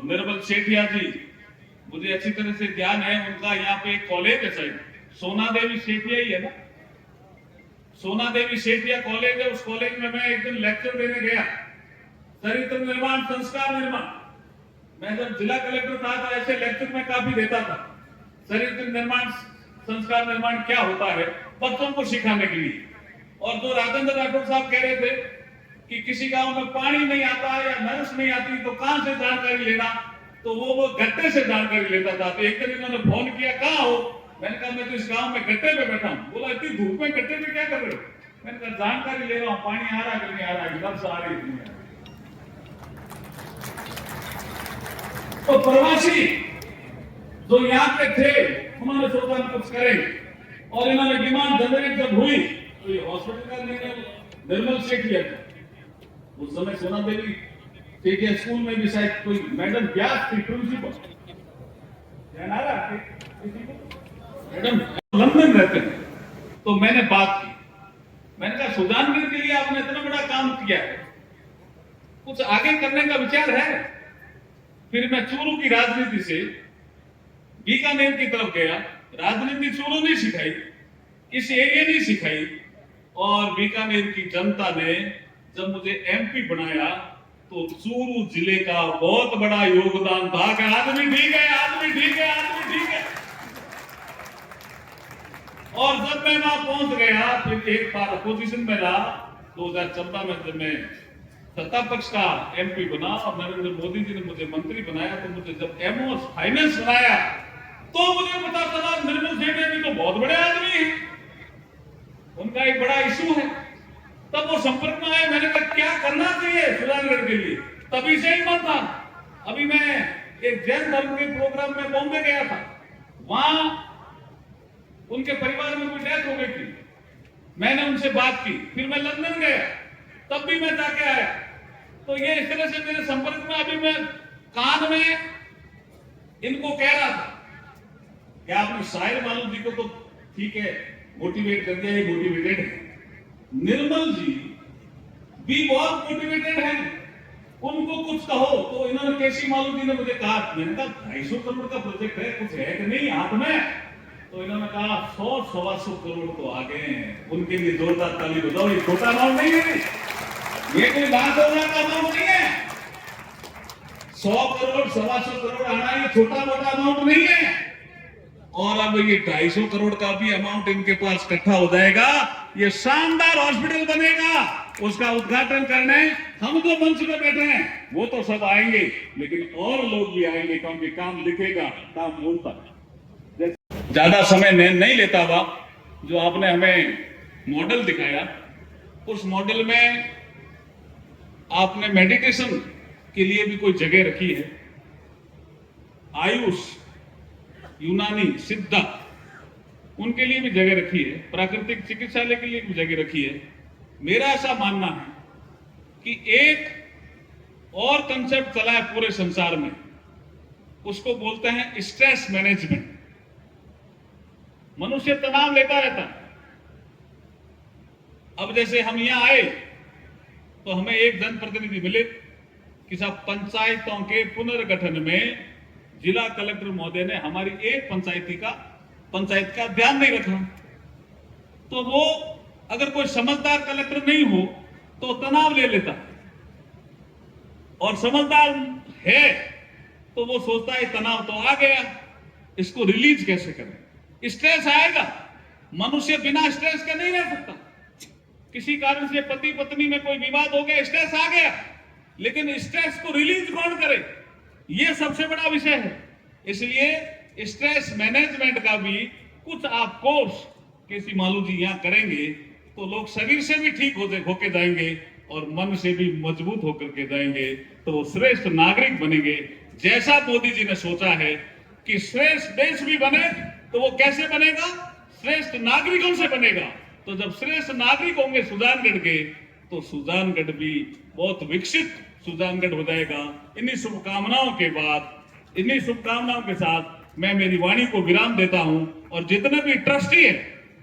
निर्मल सेठिया जी, मुझे अच्छी तरह से ध्यान है, उनका यहाँ पे एक कॉलेज है शायद, सोना देवी सेठिया ही है ना, सोना देवी सेठिया कॉलेज है। उस कॉलेज में मैं एक दिन लेक्चर देने गया, चरित्र निर्माण, संस्कार निर्माण। मैं जब जिला कलेक्टर था तो ऐसे लेक्चर में काफी देता था। चरित्र निर्माण, संस्कार निर्माण क्या होता है, बच्चों को सिखाने के लिए। और जो राजेंद्र राठौड़ साहब कह रहे थे कि किसी गांव में पानी नहीं आता या नर्स नहीं आती तो कहां से जानकारी लेना, तो वो गट्टे से जानकारी लेता था। तो एक दिन इन्होंने फोन किया, कहां हो? मैंने कहा मैं तो इस गांव में गट्टे पे बैठा हूं। बोला इतनी धूप में गट्टे पे क्या कर रहे हो? मैंने कहा जानकारी ले रहा हूं, पानी आ रहा कि नहीं आ रहा, नर्स आ रही नहीं आ रही। तो प्रवासी जो यहाँ पे थे उन्होंने सोचा कुछ करें, और इन्होंने डिमांड जनरेट जब हुई तो ये हॉस्पिटल का निर्मल सेठिया था। उस समय सोना देवी सेठिया स्कूल में भी शायद कोई मैडम व्यास थी, प्रिंसिपल, ध्यान आ रहा है मैडम, लंदन रहते हैं। तो मैंने बात की, मैंने कहा सुजानगढ़ के लिए आपने इतना बड़ा काम किया है, कुछ आगे करने का विचार है? फिर मैं चूरू की राजनीति से बीकानेर की तरफ गया। राजनीति चूरू नहीं सिखाई, इस एरिया नहीं सिखाई, और बीकानेर की जनता ने जब मुझे एमपी बनाया तो चूरू जिले का बहुत बड़ा योगदान था कि आदमी ठीक है, आदमी ठीक है, आदमी ठीक है। और जब मैं वहां पहुंच गया, फिर एक बार अपोजिशन में रहा, 2014 में जब मैं सत्ता पक्ष का एमपी बना और नरेंद्र मोदी जी ने मुझे मंत्री बनाया, तो मुझे जब एमओ फाइनेंस बनाया तो मुझे पता चला निर्मल सेठिया जी तो बहुत बड़े आदमी हैं, उनका एक बड़ा इशू है। तब वो संपर्क में आए, मैंने कहा क्या करना चाहिए सुजानगढ़ के लिए, तभी से ही मन था। अभी मैं एक जैन धर्म के प्रोग्राम में बॉम्बे गया था, वहां उनके परिवार में कोई डेथ हो गई थी, मैंने उनसे बात की। फिर मैं लंदन गया, तब भी मैं जाके आया। तो ये इस तरह से मेरे संपर्क में, अभी मैं कान में इनको कह रहा था कि आपने शायर मालू जी को तो ठीक है मोटिवेट कर दिया, ये मोटिवेटेड है। निर्मल जी भी बहुत मोटिवेटेड है, उनको कुछ कहो। तो इन्होंने केसी मालू जी ने मुझे कहा, मैंने कहा 250 करोड़ का प्रोजेक्ट है, कुछ है कि नहीं हाथ में? तो इन्होंने कहा 100-125 करोड़ तो आ गए हैं, उनके लिए जोरदार ताली बजाओ। ये छोटा अमाउंट नहीं है, ये कोई लाख का अमाउंट नहीं है। 100 करोड़ 125 करोड़ आना ये छोटा मोटा अमाउंट नहीं है। और अब ये 250 करोड़ का भी अमाउंट इनके पास इकट्ठा हो जाएगा, ये शानदार हॉस्पिटल बनेगा। उसका उद्घाटन करने हम जो मंच में बैठे हैं वो तो सब आएंगे, लेकिन और लोग भी आएंगे, क्योंकि काम लिखेगा, काम बोलता है। ज्यादा समय नहीं लेता हुआ, जो आपने हमें मॉडल दिखाया, उस मॉडल में आपने मेडिटेशन के लिए भी कोई जगह रखी है, आयुष, यूनानी, सिद्धा, उनके लिए भी जगह रखी है, प्राकृतिक चिकित्सालय के लिए भी जगह रखी है। मेरा ऐसा मानना है कि एक और कंसेप्ट चला है पूरे संसार में, उसको बोलते हैं स्ट्रेस मैनेजमेंट। मनुष्य तनाव लेता रहता है। अब जैसे हम यहां आए तो हमें एक जनप्रतिनिधि मिले कि साहब पंचायतों के पुनर्गठन में जिला कलेक्टर महोदय ने हमारी एक पंचायत का ध्यान नहीं रखा। तो वो अगर कोई समझदार कलेक्टर नहीं हो तो तनाव ले लेता, और समझदार है तो वो सोचता है तनाव तो आ गया, इसको रिलीज कैसे करें। स्ट्रेस आएगा, मनुष्य बिना स्ट्रेस के नहीं रह सकता। किसी कारण से पति पत्नी में कोई विवाद हो गया, स्ट्रेस आ गया, लेकिन स्ट्रेस को रिलीज कौन करे, ये सबसे बड़ा विषय है। इसलिए स्ट्रेस मैनेजमेंट का भी कुछ आप कोर्स केसी मालू जी यहां करेंगे, तो लोग शरीर से भी ठीक होके जाएंगे और मन से भी मजबूत होकर के जाएंगे, तो वो श्रेष्ठ नागरिक बनेंगे। जैसा मोदी जी ने सोचा है कि श्रेष्ठ देश भी बने, तो वो कैसे बनेगा? श्रेष्ठ नागरिकों से बनेगा। तो जब श्रेष्ठ नागरिक होंगे सुजानगढ़ के, तो सुजानगढ़ भी बहुत विकसित सुजानगढ़ हो जाएगा। इन्हीं शुभकामनाओं के साथ मैं मेरी वाणी को विराम देता हूं और जितने भी ट्रस्टी हैं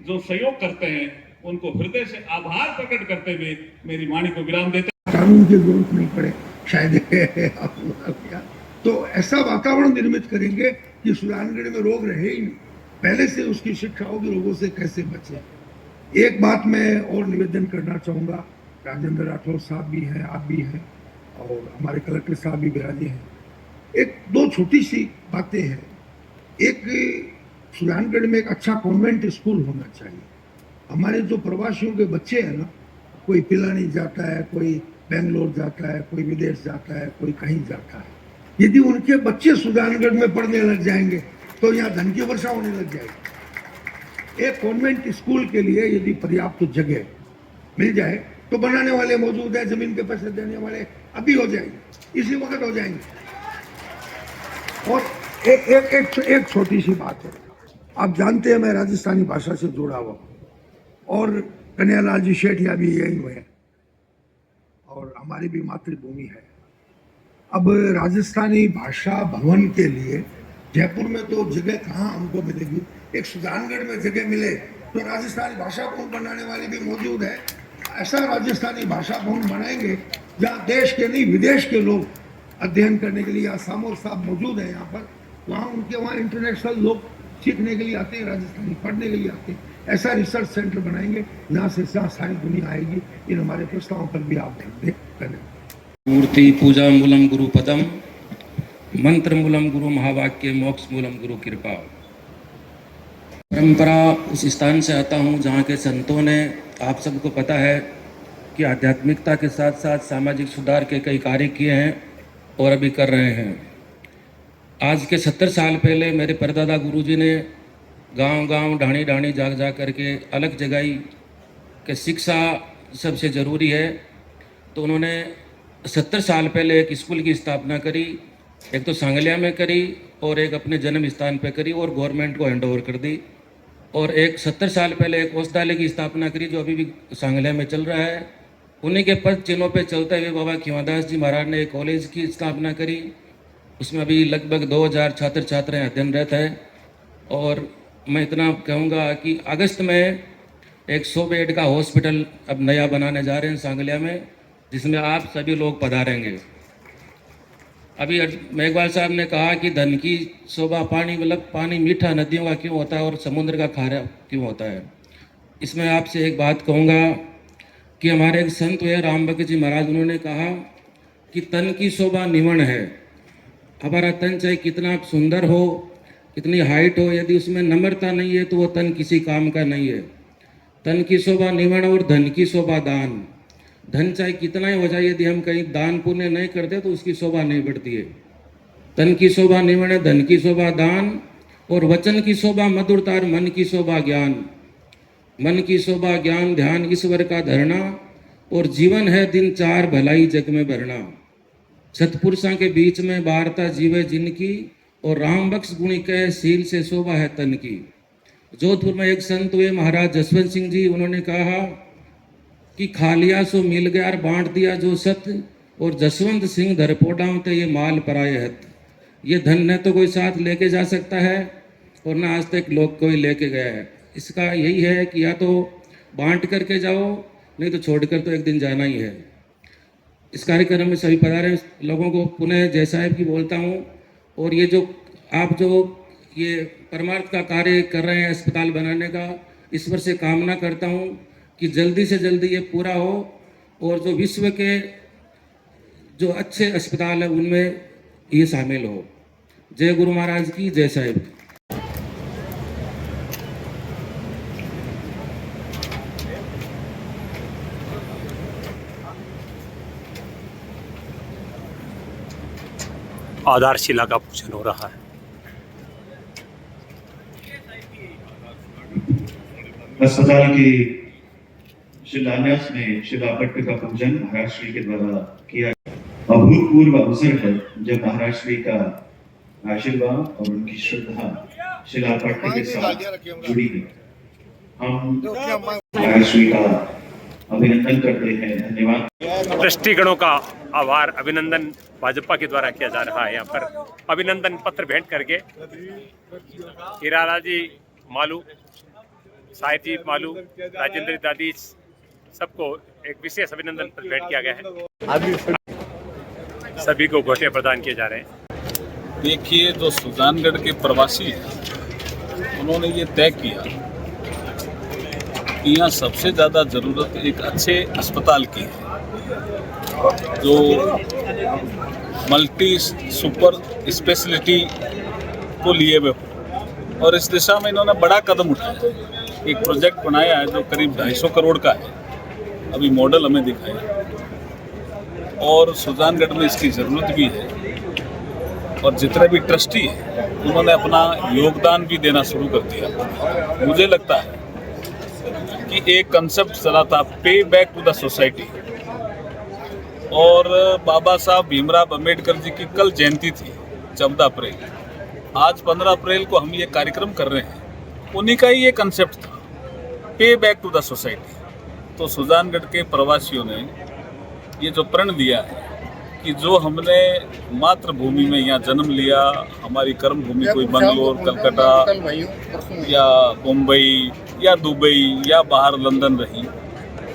जो सहयोग करते हैं उनको हृदय से आभार प्रकट करते हुए मेरी वाणी को विराम देते हैं। कानून की जरूरत नहीं पड़े शायद तो ऐसा वातावरण निर्मित करेंगे कि सुजानगढ़ में रोग रहे ही नहीं। पहले से उसकी शिक्षा होगी रोगों से कैसे बचे। एक बात मैं और निवेदन करना चाहूँगा, राजेंद्र राठौर साहब भी हैं, आप भी हैं और हमारे कलेक्टर साहब भी विराजे हैं। एक दो छोटी सी बातें हैं। एक, सुजानगढ़ में एक अच्छा कॉन्वेंट स्कूल होना चाहिए। हमारे जो प्रवासियों के बच्चे हैं ना, कोई पिलानी जाता है, कोई बेंगलोर जाता है, कोई विदेश जाता है, कोई कहीं जाता है। यदि उनके बच्चे सुजानगढ़ में पढ़ने लग जाएंगे तो यहाँ धन की वर्षा होने लग जाएगी। एक कॉन्वेंट स्कूल के लिए यदि पर्याप्त जगह मिल जाए तो बनाने वाले मौजूद है, जमीन के पैसे देने वाले अभी हो जाएंगे, इसी वक्त हो जाएंगे। और एक छोटी सी बात है, आप जानते हैं मैं राजस्थानी भाषा से जुड़ा हुआ और कन्हैयालाल जी शेठिया भी यही हुए हैं और हमारी भी मातृभूमि है। अब राजस्थानी भाषा भवन के लिए जयपुर में तो जगह कहाँ हमको मिलेगी। एक सुजानगढ़ में जगह मिले तो राजस्थानी भाषा भवन बनाने वाले भी मौजूद है। ऐसा राजस्थानी भाषा भवन बनाएंगे जहाँ देश के नहीं विदेश के लोग अध्ययन करने के लिए, या सामोर साहब मौजूद है यहाँ पर, वहाँ इंटरनेशनल लोग सीखने के लिए आते हैं, राजस्थानी पढ़ने के लिए आते हैं। ऐसा रिसर्च सेंटर बनाएंगे जहाँ से सारी दुनिया आएगी। इन हमारे प्रस्तावों पर भी आप ध्यान करें। मूर्ति पूजा मूलम गुरु पदम, मंत्र मूलम गुरु महावाक्य, मोक्ष मूलम गुरु कृपा। परंपरा उस स्थान से आता हूँ जहाँ के संतों ने, आप सबको पता है कि आध्यात्मिकता के साथ साथ सामाजिक सुधार के कई कार्य किए हैं और अभी कर रहे हैं। आज के 70 साल पहले मेरे परदादा गुरुजी ने गांव-गांव ढाणी जा करके अलग जगाई कि शिक्षा सबसे ज़रूरी है। तो उन्होंने 70 साल पहले एक स्कूल की स्थापना करी, एक तो सांगलिया में करी और एक अपने जन्म स्थान पे करी और गवर्नमेंट को हैंड ओवर कर दी। और एक 70 साल पहले एक औषधालय की स्थापना करी जो अभी भी सांगलिया में चल रहा है। उन्हीं के पद चिन्हों पे चलते हुए बाबा खिवादास जी महाराज ने एक कॉलेज की स्थापना करी। उसमें अभी लगभग 2000 छात्र छात्राएँ अध्ययनरत हैं। और मैं इतना कहूँगा कि अगस्त में एक 100 बेड का हॉस्पिटल अब नया बनाने जा रहे हैं सांगलिया में, जिसमें आप सभी लोग पधारेंगे। अभी मेघवाल साहब ने कहा कि धन की शोभा पानी, मतलब पानी मीठा नदियों का क्यों होता है और समुद्र का खारा क्यों होता है। इसमें आपसे एक बात कहूँगा कि हमारे एक संत हुए राम भक्त जी महाराज, उन्होंने कहा कि तन की शोभा निवण है। हमारा तन चाहे कितना सुंदर हो, कितनी हाइट हो, यदि उसमें नम्रता नहीं है तो वो तन किसी काम का नहीं है। तन की शोभा निवण और धन की शोभा दान। धन चाहे कितना ही हो जाए, यदि हम कहीं दान पुण्य नहीं करते तो उसकी शोभा नहीं बढ़ती है। तन की शोभा निवण, धन की शोभा दान, और वचन की शोभा मधुरता, मन की शोभा ज्ञान। मन की शोभा ज्ञान ध्यान ईश्वर का धरना, और जीवन है दिन चार भलाई जग में भरना। सतपुरुषों के बीच में वार्ता जीवे जिनकी, और राम बख्श गुणी कह सील से शोभा है तन की। जोधपुर में एक संत हुए महाराज जसवंत सिंह जी, उन्होंने कहा कि खा लिया सो मिल गया और बांट दिया जो सत, और जसवंत सिंह धरपोडावते ये माल पराये हत। ये धन न तो कोई साथ लेके जा सकता है और न आज तक लोग कोई लेके गया है। इसका यही है कि या तो बांट करके जाओ, नहीं तो छोड़कर तो एक दिन जाना ही है। इस कार्यक्रम में सभी पधारे लोगों को पुनः जय साहेब की बोलता हूँ। और ये जो आप जो ये परमार्थ का कार्य कर रहे हैं अस्पताल बनाने का, ईश्वर से कामना करता हूँ कि जल्दी से जल्दी ये पूरा हो और जो विश्व के जो अच्छे अस्पताल है उनमें ये शामिल हो। जय गुरु महाराज की, जय साहिब। आधारशिला का पूजन हो रहा है। अस्पताल की शिलान्यास में शिलापट्ट का पूजन महाराष्ट्री के द्वारा किया। अभूतपूर्व अवसर है जब महाराष्ट्री का आशीर्वाद और उनकी श्रद्धा शिलापट्ट के साथ जुड़ी है। हम महाराष्ट्री का अभिनंदन करते हैं। धन्यवाद। ट्रस्टीगणों का आभार अभिनंदन भाजपा के द्वारा किया जा रहा है। यहाँ पर अभिनंदन पत्र भेंट करके हीराला जी मालू, साहिब जी मालू, राजेंद्र दादी सबको एक विशेष अभिनंदन पत्र भेंट किया गया है। सभी को घोषे प्रदान किए जा रहे हैं। देखिए, जो सुजानगढ़ के प्रवासी हैं उन्होंने ये तय किया कि यहाँ सबसे ज़्यादा ज़रूरत एक अच्छे अस्पताल की है जो मल्टी सुपर स्पेशलिटी को लिए हुए हो, और इस दिशा में इन्होंने बड़ा कदम उठाया। एक प्रोजेक्ट बनाया है जो करीब 250 करोड़ का है। अभी मॉडल हमें दिखाया और सुजानगढ़ में इसकी ज़रूरत भी है, और जितने भी ट्रस्टी हैं उन्होंने अपना योगदान भी देना शुरू कर दिया। मुझे लगता है कि एक कंसेप्ट चला था, पे बैक टू द सोसाइटी, और बाबा साहब भीमराव अंबेडकर जी की कल जयंती थी 14 अप्रैल। आज 15 अप्रैल को हम ये कार्यक्रम कर रहे हैं। उन्हीं का ही ये कंसेप्ट था, पे बैक टू द सोसाइटी। तो सुजानगढ़ के प्रवासियों ने ये जो प्रण लिया है कि जो हमने मातृभूमि में यहाँ जन्म लिया, हमारी कर्म भूमि कोई बंगलोर, कलकत्ता या मुंबई या दुबई या बाहर लंदन रही,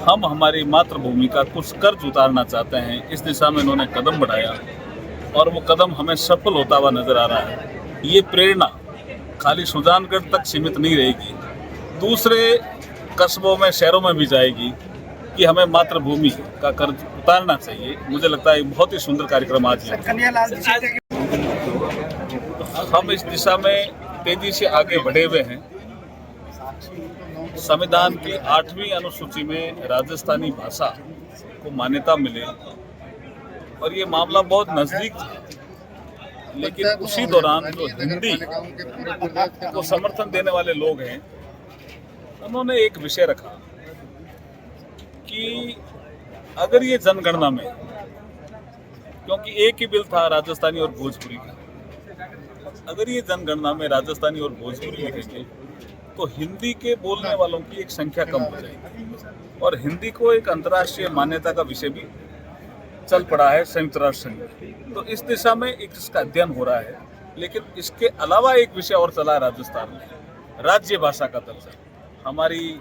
हम हमारी मातृभूमि का कुछ कर्ज उतारना चाहते हैं। इस दिशा में इन्होंने कदम बढ़ाया और वो कदम हमें सफल होता हुआ नजर आ रहा है। ये प्रेरणा खाली सुजानगढ़ तक सीमित नहीं रहेगी, दूसरे कस्बों में, शहरों में भी जाएगी कि हमें मातृभूमि का कर्ज उतारना चाहिए। मुझे लगता है बहुत ही सुंदर कार्यक्रम आज है। हम इस दिशा में तेजी से आगे बढ़े हुए हैं। संविधान की 8वीं अनुसूची में राजस्थानी भाषा को मान्यता मिले, और ये मामला बहुत नजदीक था, लेकिन उसी दौरान जो हिंदी को समर्थन देने वाले लोग हैं उन्होंने एक विषय रखा कि अगर ये जनगणना में, क्योंकि एक ही बिल था राजस्थानी और भोजपुरी का, अगर ये जनगणना में राजस्थानी और भोजपुरी लिखेंगे तो हिंदी के बोलने वालों की एक संख्या कम हो जाएगी, और हिंदी को एक अंतर्राष्ट्रीय मान्यता का विषय भी चल पड़ा है संयुक्त राष्ट्र संघ। तो इस दिशा में एक इसका अध्ययन हो रहा है। लेकिन इसके अलावा एक विषय और चला है राजस्थान में, राज्य भाषा का दर्जा। हमारी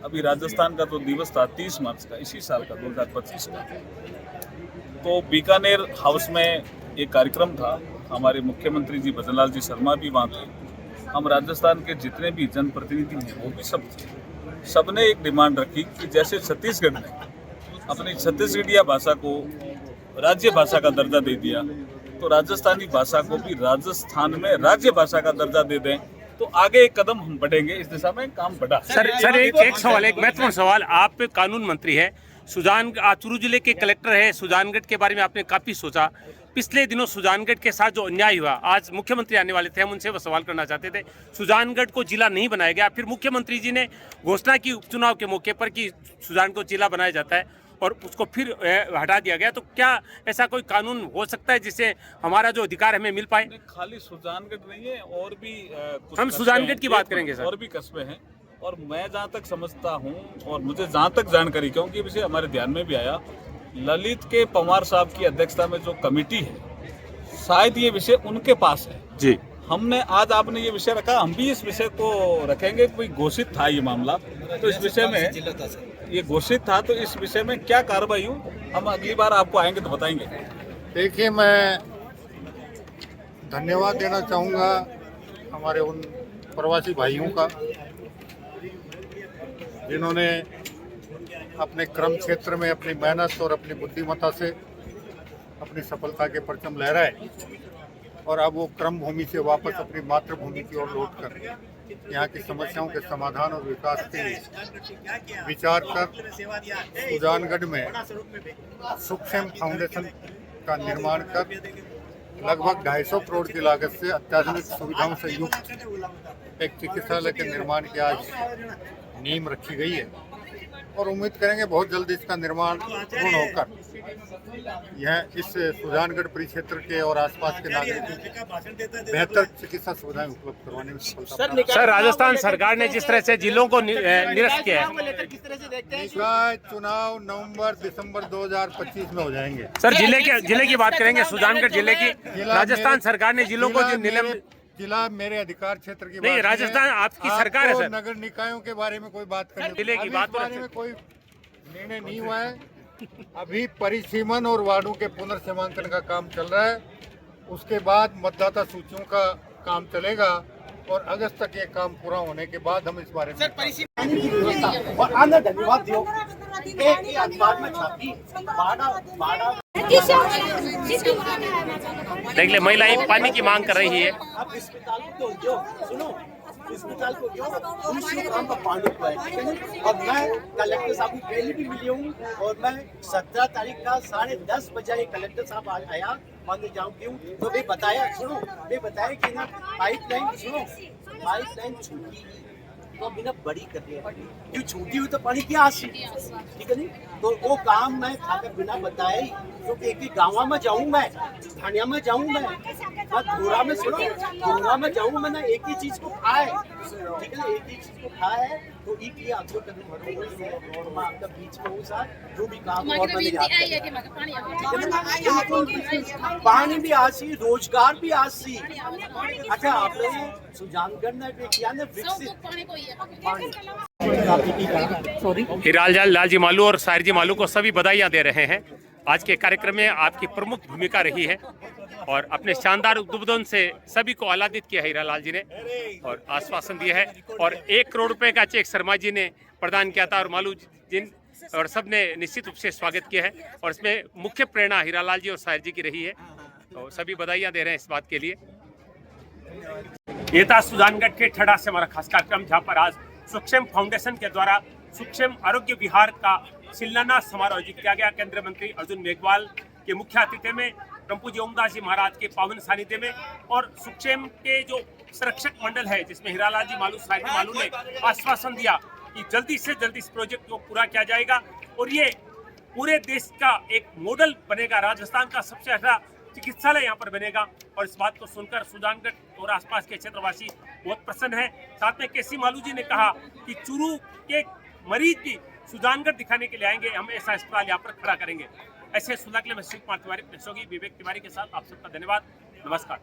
अभी राजस्थान का तो दिवस था 30 मार्च का, इसी साल का 2025 का, तो बीकानेर हाउस में एक कार्यक्रम था। हमारे मुख्यमंत्री जी भजनलाल जी शर्मा भी वहाँ थे। हम राजस्थान के जितने भी जनप्रतिनिधि हैं वो भी सब थे। सबने एक डिमांड रखी कि जैसे छत्तीसगढ़ ने अपनी छत्तीसगढ़िया भाषा को राज्य भाषा का दर्जा दे दिया, तो राजस्थानी भाषा को भी राजस्थान में राज्य भाषा का दर्जा दे दें, तो आगे एक कदम हम बढ़ेंगे। इस दिशा में काम बढ़ा। सर एक सवाल, एक महत्वपूर्ण सवाल। आप कानून मंत्री है, चूरू जिले के कलेक्टर है, सुजानगढ़ के बारे में आपने काफी सोचा। पिछले दिनों सुजानगढ़ के साथ जो अन्याय हुआ, आज मुख्यमंत्री आने वाले थे, हम उनसे वो सवाल करना चाहते थे। सुजानगढ़ को जिला नहीं बनाया गया, फिर मुख्यमंत्री जी ने घोषणा की उपचुनाव के मौके पर कि सुजानगढ़ को जिला बनाया जाता है, और उसको फिर हटा दिया गया। तो क्या ऐसा कोई कानून हो सकता है जिससे हमारा जो अधिकार हमें मिल पाए? खाली सुजानगढ़ नहीं है, और भी हम सुजानगढ़ की बात करेंगे सर, और भी कस्बे हैं। और मैं जहाँ तक समझता हूँ और मुझे जहाँ तक जानकारी, क्योंकि ये विषय हमारे ध्यान में भी आया, ललित के पवार साहब की अध्यक्षता में जो कमेटी है, शायद ये विषय उनके पास है जी। हमने आज आपने ये विषय रखा, हम भी इस विषय को रखेंगे। कोई घोषित था ये मामला, तो इस विषय में ये घोषित था, तो इस विषय में क्या कार्रवाई हो हम अगली बार आपको आएंगे तो बताएंगे। देखिए, मैं धन्यवाद देना चाहूँगा हमारे उन प्रवासी भाइयों का जिन्होंने अपने क्रम क्षेत्र में अपनी मेहनत और अपनी बुद्धिमत्ता से अपनी सफलता के परचम लहराए, और अब वो क्रम भूमि से वापस अपनी मातृभूमि की ओर लौटकर यहाँ की समस्याओं के समाधान और विकास के लिए विचार कर सुजानगढ़ में सुखसेम फाउंडेशन का निर्माण कर लगभग 250 करोड़ की लागत से अत्याधुनिक सुविधाओं से युक्त एक चिकित्सालय के निर्माण की आज नींव रखी गई है। और उम्मीद करेंगे बहुत जल्दी इसका निर्माण पूर्ण होकर यह इस सुजानगढ़ परिक्षेत्र के और आसपास के नागरिकों को बेहतर चिकित्सा सुविधाएं उपलब्ध करवाने में सफलता। सर, राजस्थान सरकार ने जिस तरह से जिलों को निरस्त किया है, निकाय चुनाव नवंबर दिसंबर 2025 में हो जाएंगे। सर जिले की बात करेंगे, सुजानगढ़ जिले की, राजस्थान सरकार ने जिलों को निलंबित, जिला मेरे अधिकार क्षेत्र की नहीं, राजस्थान आपकी सरकार है सर। नगर निकायों के बारे में कोई बात करनी, जिले की बात बारे में कोई निर्णय नहीं हुआ है। अभी परिसीमन और वार्डों के पुनर्सीमांकन का काम चल रहा है, उसके बाद मतदाता सूचियों का काम चलेगा और अगस्त तक ये काम पूरा होने के बाद हम इस बारे में और आना धन्यवाद दियो एक अखबार में छापी बाड़ा देख ले, महिलाएं पानी की मांग कर रही है। अब अस्पताल को जो सुनो, अस्पताल को जो दूसरी काम का पानी को है, ठीक है ना। और मैं कलेक्टर साहब को पहले भी मिली हूँ और मैं 17 तारीख का 10:30 बजे कलेक्टर साहब आया, मान जाऊँ क्यों तो वे बताया, सुनो वे बताया कि ना पाइपलाइन, सुनो पाइपलाइन छूटी तो अभी ना बड़ी कर रही है, क्यों छूटी हुई तो पानी क्या आसी, ठीक है नहीं। तो वो काम मैं खाकर बिना बताए, क्योंकि एक गाँव में जाऊँ मैं, थानिया में जाऊँ मैं धोरा में, सुनो धोरा में जाऊँ मैं ना एक ही चीज को खाए, ठीक है, एक ही चीज को खाए। तो इसलिए आपको मैं आपका बीच में हूँ सर, जो भी काम और पानी भी आसी, रोजगार भी आसी। अच्छा आपने सुजानगढ़ ने किया ना विकसित लालजी मालू और साहिर जी मालू को सभी बधाइयां दे रहे हैं। आज के कार्यक्रम में आपकी प्रमुख भूमिका रही है और अपने शानदार उद्बोधन से सभी को आह्लादित किया है हीरालाल जी ने और आश्वासन दिया है। और 1 करोड़ रुपए का चेक शर्मा जी ने प्रदान किया था और मालू जी और सबने निश्चित रूप से स्वागत किया है और इसमें मुख्य प्रेरणा हीरालाल जी और साहिर जी की रही है। तो सभी बधाइयां दे रहे हैं इस बात के लिए। ये था सुजानगढ़ के ठड़ा से हमारा खास कार्यक्रम, जहाँ पर आज सुक्षेम फाउंडेशन के द्वारा सुक्षेम आरोग्य विहार का शिलान्यास समारोह आयोजित किया गया। केंद्रीय मंत्री अर्जुन मेघवाल के मुख्य आतिथ्य में, रंपू जी ओमदास जी महाराज के पावन सानिध्य में और सुक्षेम के जो संरक्षक मंडल है जिसमें हीरालाल जी मालू, साहिर जी मालू ने आश्वासन दिया कि जल्दी से जल्दी इस प्रोजेक्ट को पूरा किया जाएगा और ये पूरे देश का एक मॉडल बनेगा। राजस्थान का सबसे अच्छा चिकित्सालय यहाँ पर बनेगा और इस बात को सुनकर सुजानगढ़ और आसपास के क्षेत्रवासी बहुत प्रसन्न है। साथ में केसी मालू जी ने कहा कि चूरू के मरीज भी सुजानगढ़ दिखाने के लिए आएंगे, हम ऐसा अस्पताल यहाँ पर खड़ा करेंगे। ऐसे सुलह के लिए मैं शिव कुमार तिवारी, विवेक तिवारी के साथ आप सबका धन्यवाद, नमस्कार।